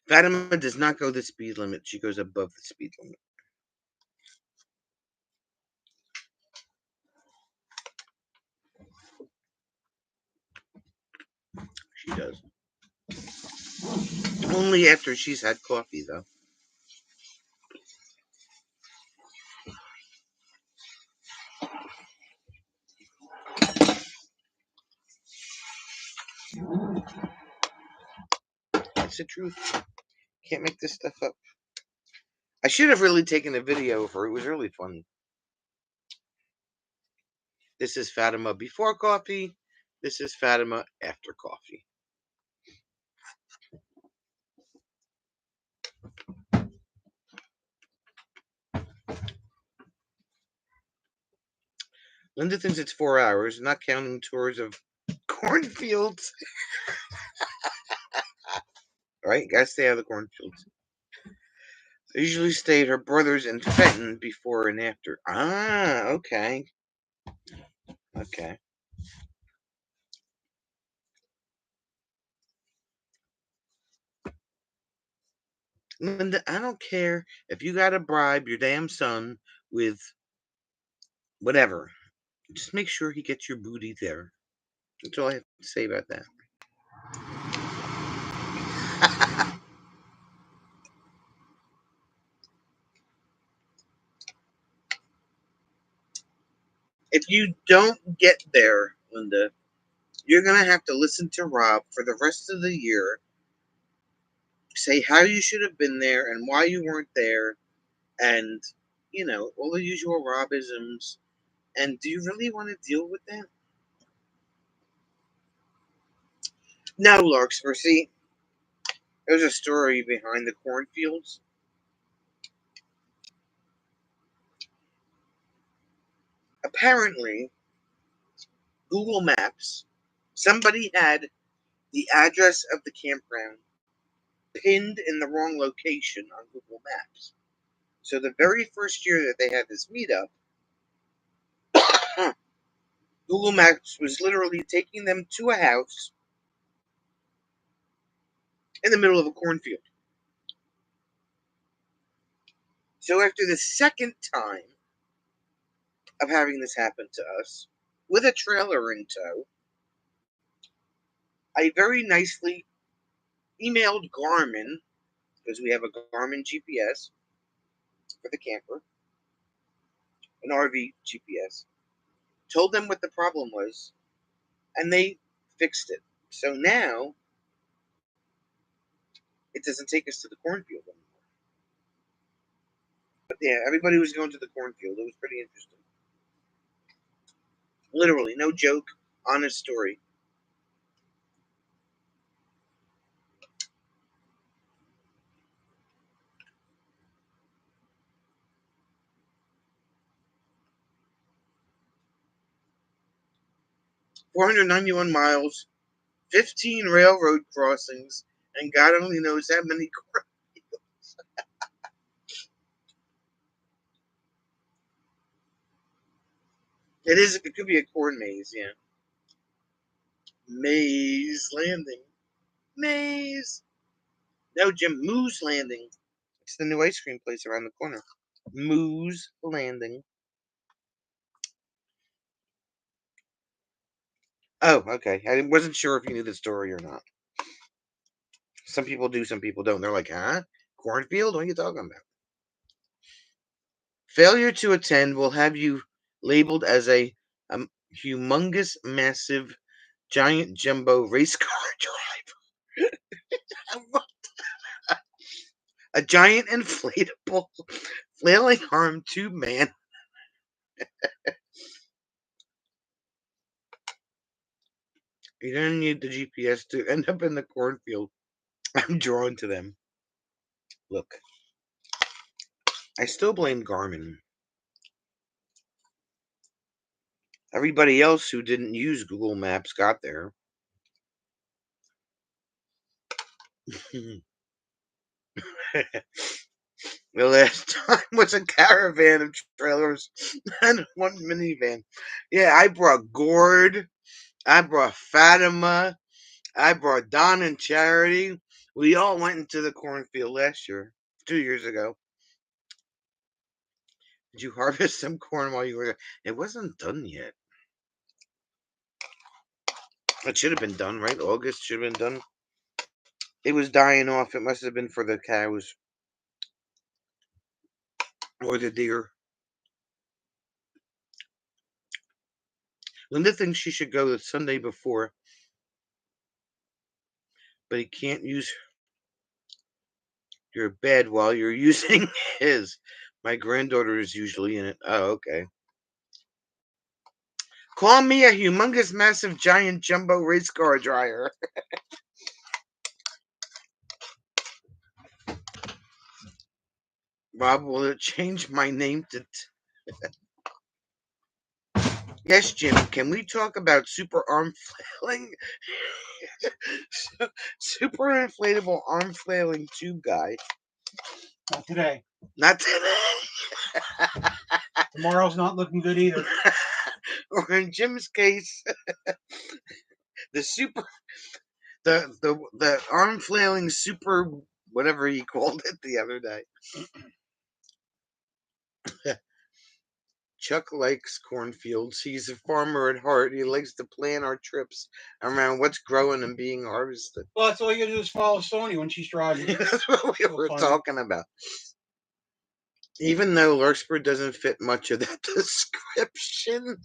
Fatima does not go the speed limit. She goes above the speed limit. She does. Only after she's had coffee, though. That's the truth. Can't make this stuff up. I should have really taken a video of her. It was really funny. This is Fatima before coffee. This is Fatima after coffee. Linda thinks it's 4 hours, not counting tours of cornfields. Right? Gotta stay out of the cornfields. I usually stay at her brother's in Fenton before and after. Ah, okay. Okay. Linda, I don't care if you gotta bribe your damn son with whatever. Just make sure he gets your booty there. That's all I have to say about that. If you don't get there, Linda, you're gonna have to listen to Rob for the rest of the year. Say how you should have been there and why you weren't there, and all the usual Robisms. And do you really want to deal with that? No, Larkspur. See, there's a story behind the cornfields. Apparently, Google Maps, somebody had the address of the campground pinned in the wrong location on Google Maps. So the very first year that they had this meetup, Google Maps was literally taking them to a house in the middle of a cornfield. So after the second time of having this happen to us, with a trailer in tow, I very nicely emailed Garmin, because we have a Garmin GPS for the camper, an RV GPS, told them what the problem was, and they fixed it. So now it doesn't take us to the cornfield anymore. But yeah, everybody was going to the cornfield. It was pretty interesting. Literally, no joke, honest story. 491 miles, 15 railroad crossings, and God only knows how many. It is. It could be a corn maze. Yeah, Maze Landing. Maze. No, Jim. Moose Landing. It's the new ice cream place around the corner. Moose Landing. Oh, okay. I wasn't sure if you knew the story or not. Some people do, some people don't. They're like, huh? Cornfield? What are you talking about? Failure to attend will have you labeled as a humongous, massive, giant jumbo race car driver. A giant inflatable, flailing arm tube man. You don't need the GPS to end up in the cornfield. I'm drawn to them. Look, I still blame Garmin. Everybody else who didn't use Google Maps got there. The last time was a caravan of trailers and one minivan. Yeah, I brought Gord. I brought Fatima. I brought Don and Charity. We all went into the cornfield last year, 2 years ago. Did you harvest some corn while you were there? It wasn't done yet. It should have been done, right? August should have been done. It was dying off. It must have been for the cows or the deer. Linda thinks she should go the Sunday before, but he can't use your bed while you're using his. My granddaughter is usually in it. Oh, okay. Call me a humongous, massive, giant, jumbo race car dryer. Rob, will it change my name to? Yes, Jim. Can we talk about super arm flailing? Super inflatable arm flailing tube guy. Not today. Not today. Tomorrow's not looking good either. Or in Jim's case, the super, the arm flailing super, whatever he called it the other day. Chuck likes cornfields. He's a farmer at heart. He likes to plan our trips around what's growing and being harvested. Well, that's all you gotta do is follow Sony when she's driving. That's what we were talking about. Even though Larkspur doesn't fit much of that description,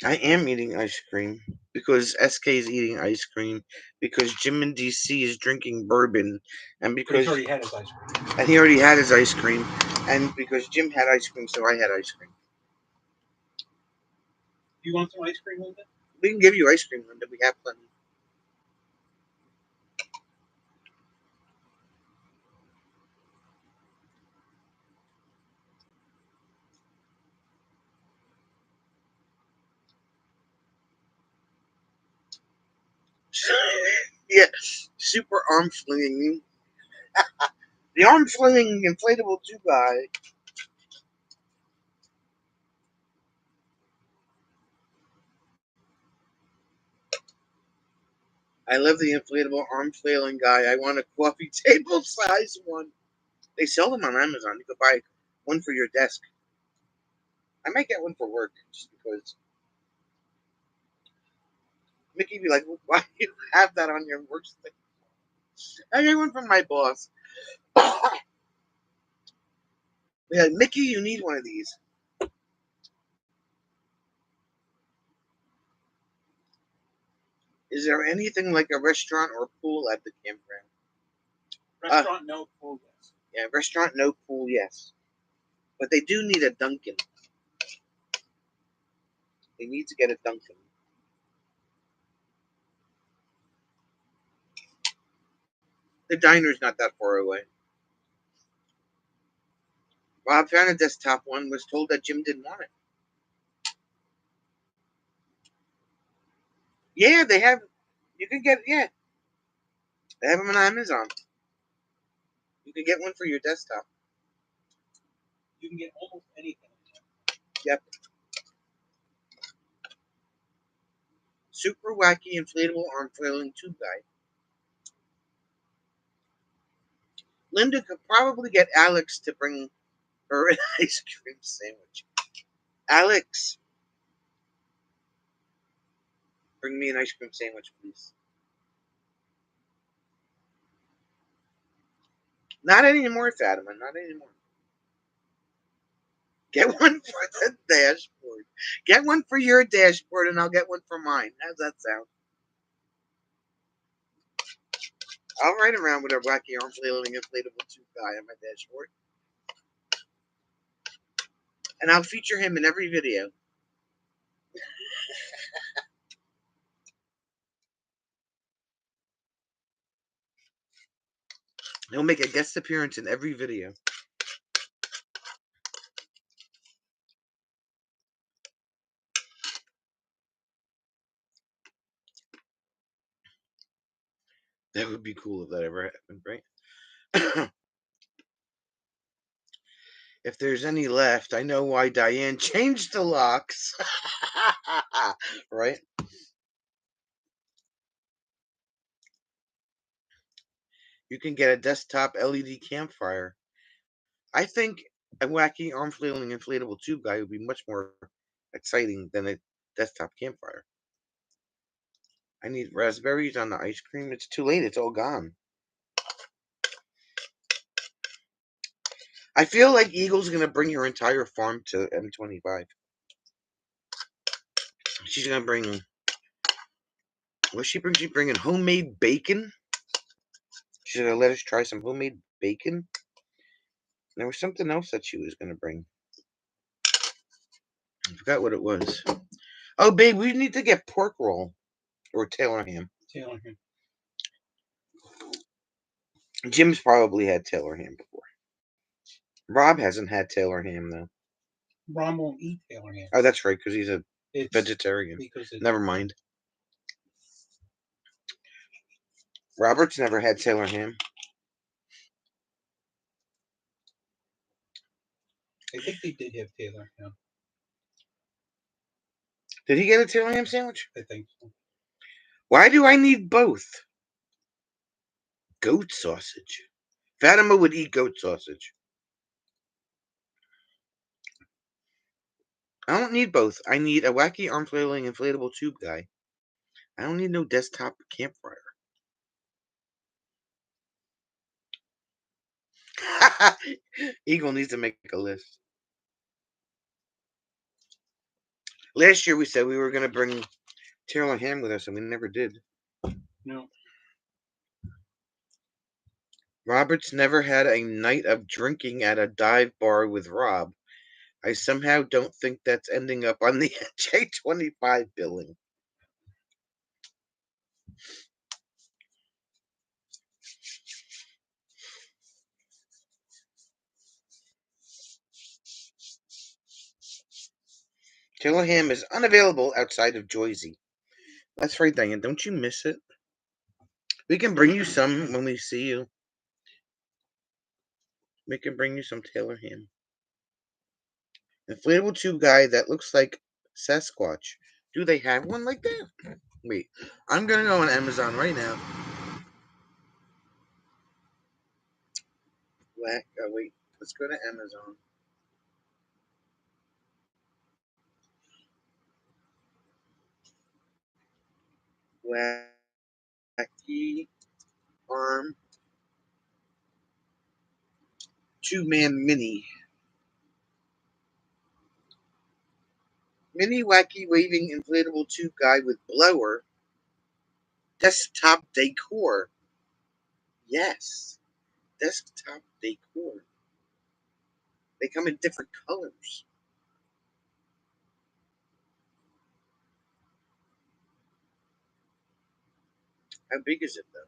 I am eating ice cream because SK is eating ice cream because Jim in DC is drinking bourbon and But he's because already had his ice cream. and he already had his ice cream and because Jim had ice cream, so I had ice cream. You want some ice cream, Linda? We can give you ice cream, Linda. We have plenty. Yeah, super arm flinging. The arm flinging inflatable tube guy. I love the inflatable arm flailing guy. I want a coffee table size one. They sell them on Amazon. You could buy one for your desk. I might get one for work just because Mickey be like, why do you have that on your workstation? I get one from my boss. Yeah, Mickey, you need one of these. Is there anything like a restaurant or pool at the campground? Restaurant, no pool, yes. Yeah, restaurant, no pool, yes. But they do need a Dunkin'. They need to get a Dunkin'. The diner's not that far away. Rob found a desktop one, was told that Jim didn't want it. Yeah, they have. You can get, yeah, they have them on Amazon. You can get one for your desktop. You can get almost anything. Yep. Super wacky inflatable arm flailing tube guy. Linda could probably get Alex to bring her an ice cream sandwich. Alex, bring me an ice cream sandwich, please. Not anymore, Fatima. Not anymore. Get one for the dashboard. Get one for your dashboard, and I'll get one for mine. How's that sound? I'll ride around with a wacky arm flailing inflatable tube guy on my dashboard. And I'll feature him in every video. He'll make a guest appearance in every video. That would be cool if that ever happened, right? If there's any left, I know why Diane changed the locks. Right? You can get a desktop LED campfire. I think a wacky arm flailing inflatable tube guy would be much more exciting than a desktop campfire. I need raspberries on the ice cream. It's too late. It's all gone. I feel like Eagle's going to bring her entire farm to M25. She's going to bring. What's she bring? She's bringing homemade bacon. She's going to let us try some homemade bacon. There was something else that she was going to bring. I forgot what it was. Oh, babe, we need to get pork roll or Taylor ham. Taylor ham. Jim's probably had Taylor ham before. Rob hasn't had Taylor ham, though. Rob won't eat Taylor ham. Oh, that's right, because he's a It's vegetarian. because Never mind. Robert's never had Taylor ham. I think they did have Taylor ham. Did he get a Taylor ham sandwich? I think so. Why do I need both? Goat sausage. Fatima would eat goat sausage. I don't need both. I need a wacky arm flailing inflatable tube guy. I don't need no desktop campfire. Eagle needs to make a list. Last year we said we were going to bring Taylor ham with us, and we never did. No. Robert's never had a night of drinking at a dive bar with Rob. I somehow don't think that's ending up on the J25 billing. Taylor ham is unavailable outside of Joyzy. That's right, Diane. Don't you miss it? We can bring you some when we see you. We can bring you some Taylor ham. Inflatable tube guy that looks like Sasquatch. Do they have one like that? Wait, I'm gonna go on Amazon right now. Wait, let's go to Amazon. Wacky arm two-man mini wacky waving inflatable tube guy with blower desktop decor. Yes, desktop decor. They come in different colors. How big is it though?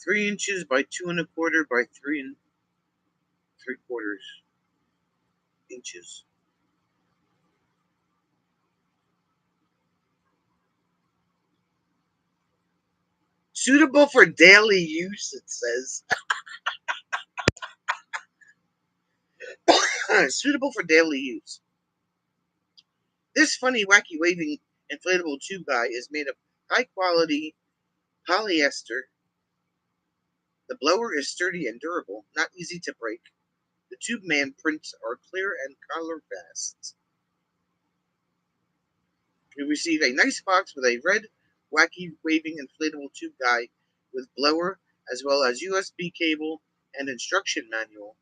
3 inches by 2 1/4 by 3 3/4 inches. Suitable for daily use, it says. Suitable for daily use. This funny, wacky, waving inflatable tube guy is made of high quality polyester. The blower is sturdy and durable, not easy to break. The tube man prints are clear and color fast. You receive a nice box with a red, wacky, waving inflatable tube guy with blower, as well as USB cable and instruction manual.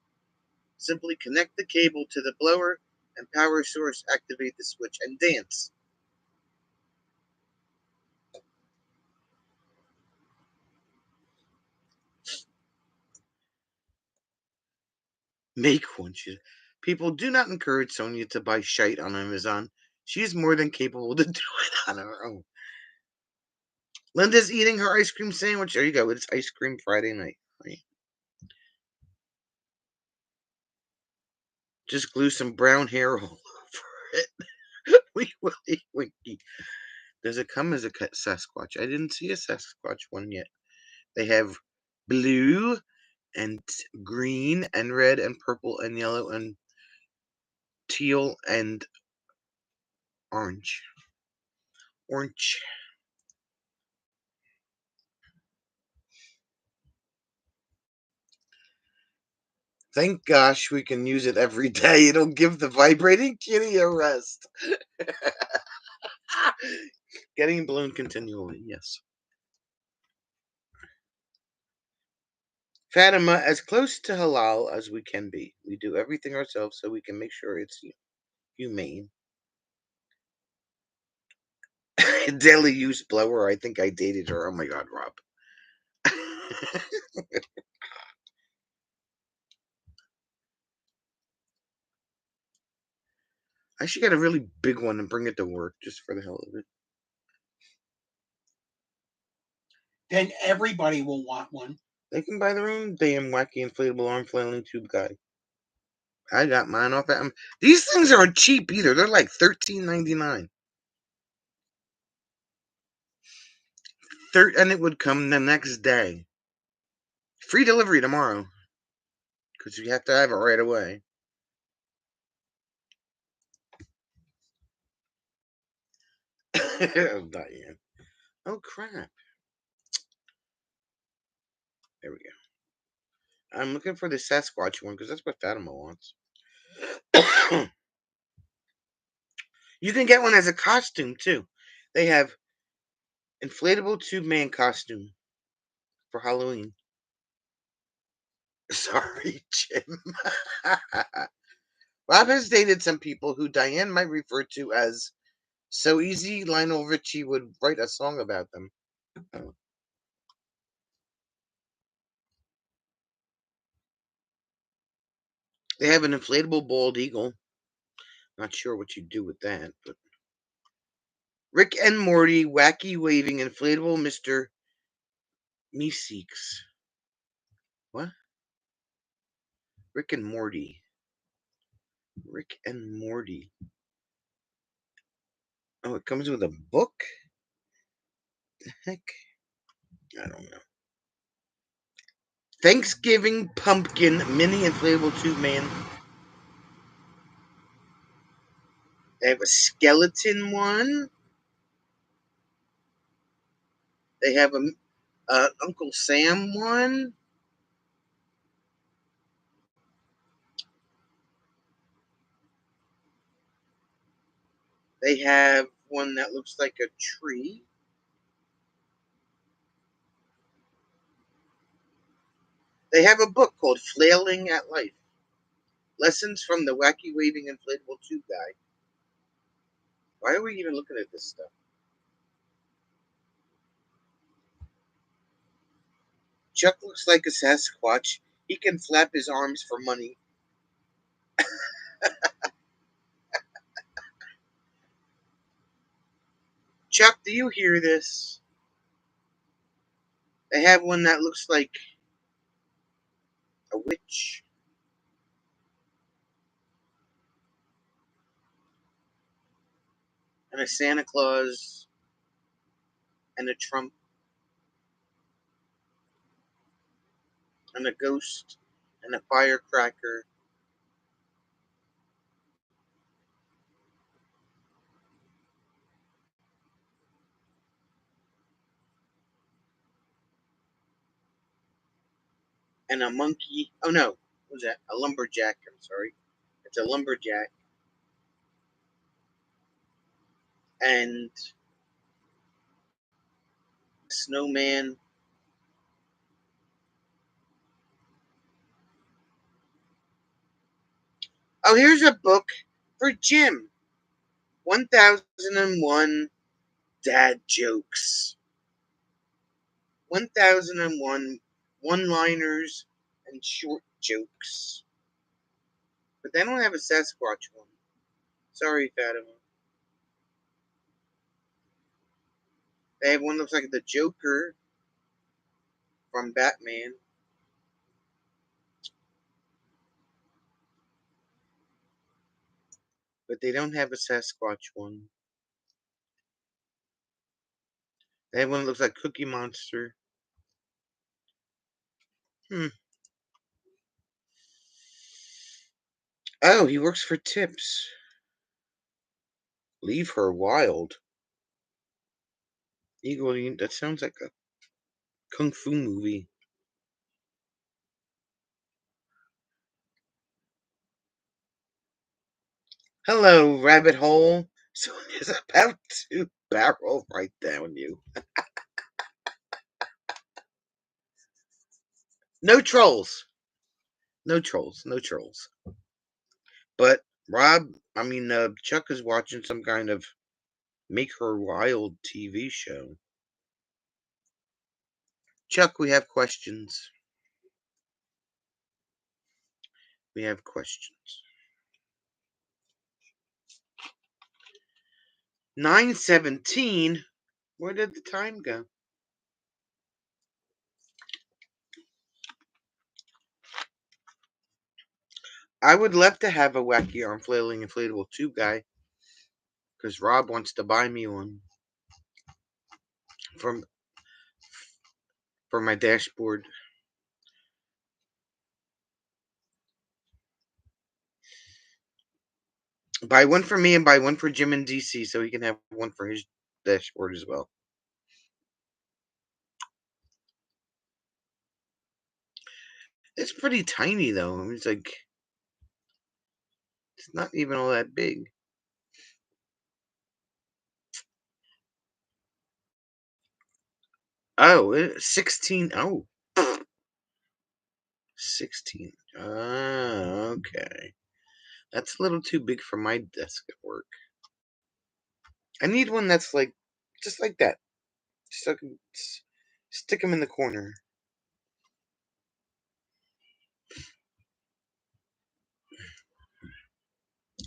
Simply connect the cable to the blower and power source, activate the switch, and dance. Make one. People do not encourage Sonia to buy shite on Amazon. She is more than capable to do it on her own. Linda's eating her ice cream sandwich. There you go. It's ice cream Friday night. Right? Just glue some brown hair all over it. Wee willy winky. Does it come as a Sasquatch? I didn't see a Sasquatch one yet. They have blue and green and red and purple and yellow and teal and orange. Orange. Thank gosh we can use it every day. It'll give the vibrating kitty a rest. Getting ballooned continually, yes. Fatima, as close to halal as we can be. We do everything ourselves so we can make sure it's humane. Daily use blower. I think I dated her. Oh my god, Rob. I should get a really big one and bring it to work just for the hell of it. Then everybody will want one. They can buy their own damn wacky inflatable arm flailing tube guy. I got mine off at These things aren't cheap either. They're like $13.99. And it would come the next day. Free delivery tomorrow. Because you have to have it right away. Diane. Oh crap. There we go. I'm looking for the Sasquatch one because that's what Fatima wants. You can get one as a costume too. They have inflatable tube man costume for Halloween. Sorry, Jim. Rob has dated some people who Diane might refer to as so easy Lionel Richie would write a song about them. Oh. They have an inflatable bald eagle. Not sure what you do with that, but Rick and Morty, wacky waving inflatable Mr. Meeseeks. What? Rick and Morty. Rick and Morty. Oh, it comes with a book? The heck? I don't know. Thanksgiving pumpkin mini inflatable tube man. They have a skeleton one. They have a Uncle Sam one. They have one that looks like a tree. They have a book called Flailing at Life. Lessons from the Wacky Waving Inflatable Tube Guy. Why are we even looking at this stuff? Chuck looks like a Sasquatch. He can flap his arms for money. Chuck, do you hear this? They have one that looks like a witch. And a Santa Claus and a Trump and a ghost and a firecracker. And a monkey. Oh no, what was that? A lumberjack. I'm sorry. It's a lumberjack. And a snowman. Oh, here's a book for Jim. 1001 Dad Jokes. 1001 one-liners and short jokes. But they don't have a Sasquatch one. Sorry, Fatima. They have one that looks like the Joker from Batman. But they don't have a Sasquatch one. They have one that looks like Cookie Monster. Hmm. Oh, he works for Tips. Leave her wild. Eagle, that sounds like a kung fu movie. Hello, rabbit hole. Someone is about to barrel right down you. No trolls. No trolls. No trolls. But Chuck is watching some kind of Make Her Wild TV show. Chuck, we have questions. We have questions. 9:17. Where did the time go? I would love to have a wacky arm flailing inflatable tube guy, because Rob wants to buy me one from for my dashboard. Buy one for me and buy one for Jim in DC, so he can have one for his dashboard as well. It's pretty tiny though. I mean, it's not even all that big. Oh, 16. Oh, 16. Okay. That's a little too big for my desk at work. I need one that's like, just like that. Just so I can stick them in the corner.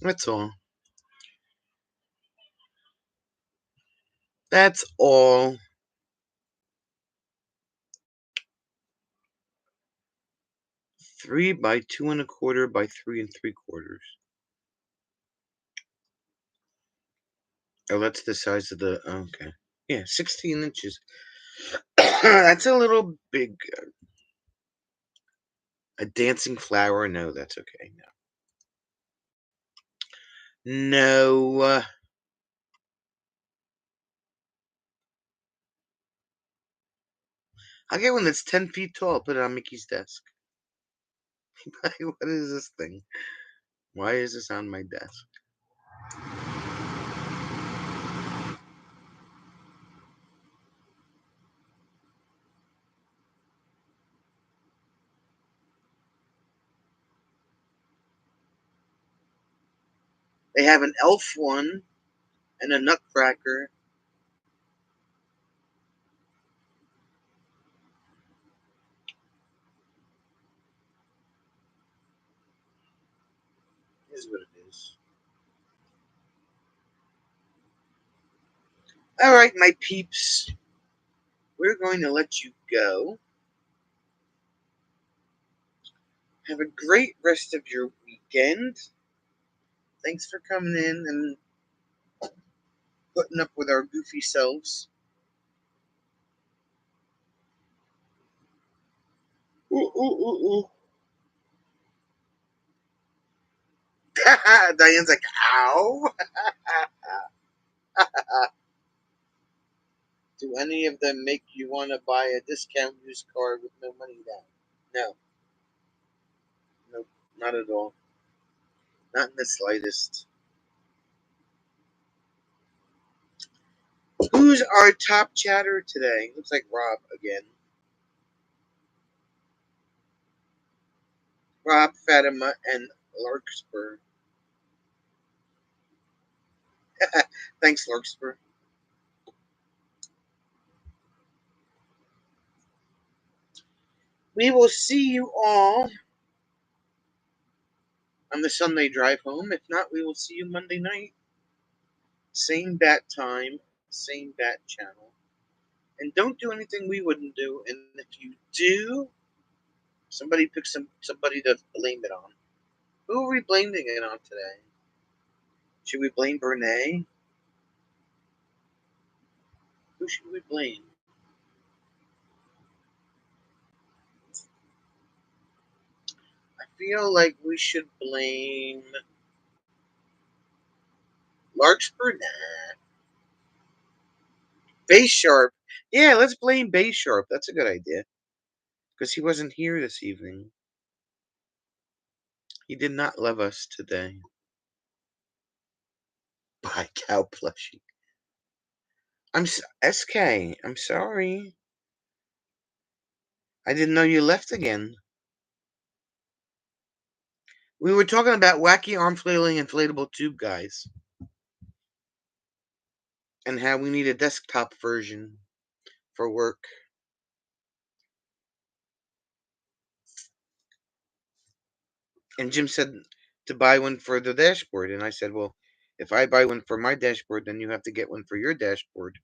That's all. That's all. 3 by 2 1/4 by 3 3/4. Oh, that's the size of the. Okay. Yeah, 16 inches. That's a little big. A dancing flower? No, that's okay. No. No. I'll get one that's 10 feet tall. Put it on Mickey's desk. What is this thing? Why is this on my desk? They have an elf one and a nutcracker. Is what it is. All right, my peeps. we're going to let you go. Have a great rest of your weekend. Thanks for coming in and putting up with our goofy selves. Ooh, ooh, ooh, ooh. Diane's like, ow. Do any of them make you want to buy a discount used car with no money down? No. Nope. Not at all. Not in the slightest. Who's our top chatter today? Looks like Rob again. Rob, Fatima, and Larkspur. Thanks, Larkspur. We will see you all on the Sunday drive home. If not, we will see you Monday night. Same bat time, same bat channel. And don't do anything we wouldn't do. And if you do, somebody pick somebody to blame it on. Who are we blaming it on today? Should we blame Brene? Who should we blame? I feel like we should blame Larkspur. Nah. Base Sharp. Yeah, let's blame Base Sharp. That's a good idea. Because he wasn't here this evening. He did not love us today. By cow plushie. SK. I'm sorry. I didn't know you left again. We were talking about wacky arm flailing inflatable tube guys. And how we need a desktop version for work. And Jim said to buy one for the dashboard. And I said, well, if I buy one for my dashboard, then you have to get one for your dashboard.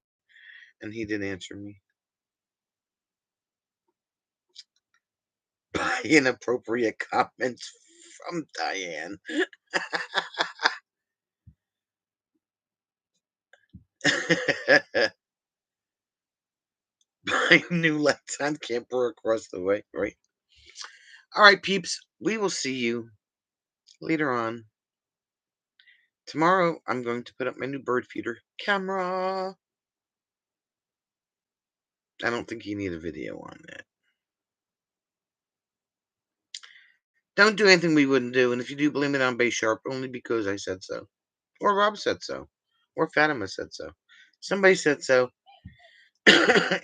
And he didn't answer me. By inappropriate comments from Diane. Buy new lights on camper across the way, right? All right, peeps. We will see you later on. Tomorrow, I'm going to put up my new bird feeder camera. I don't think you need a video on that. Don't do anything we wouldn't do, and if you do, blame it on Bay Sharp only because I said so. Or Rob said so. Or Fatima said so. Somebody said so.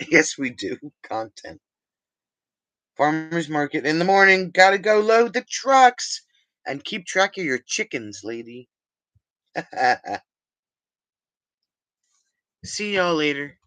Yes, we do. Content. Farmer's market in the morning. Gotta go load the trucks. And keep track of your chickens, lady. See y'all later.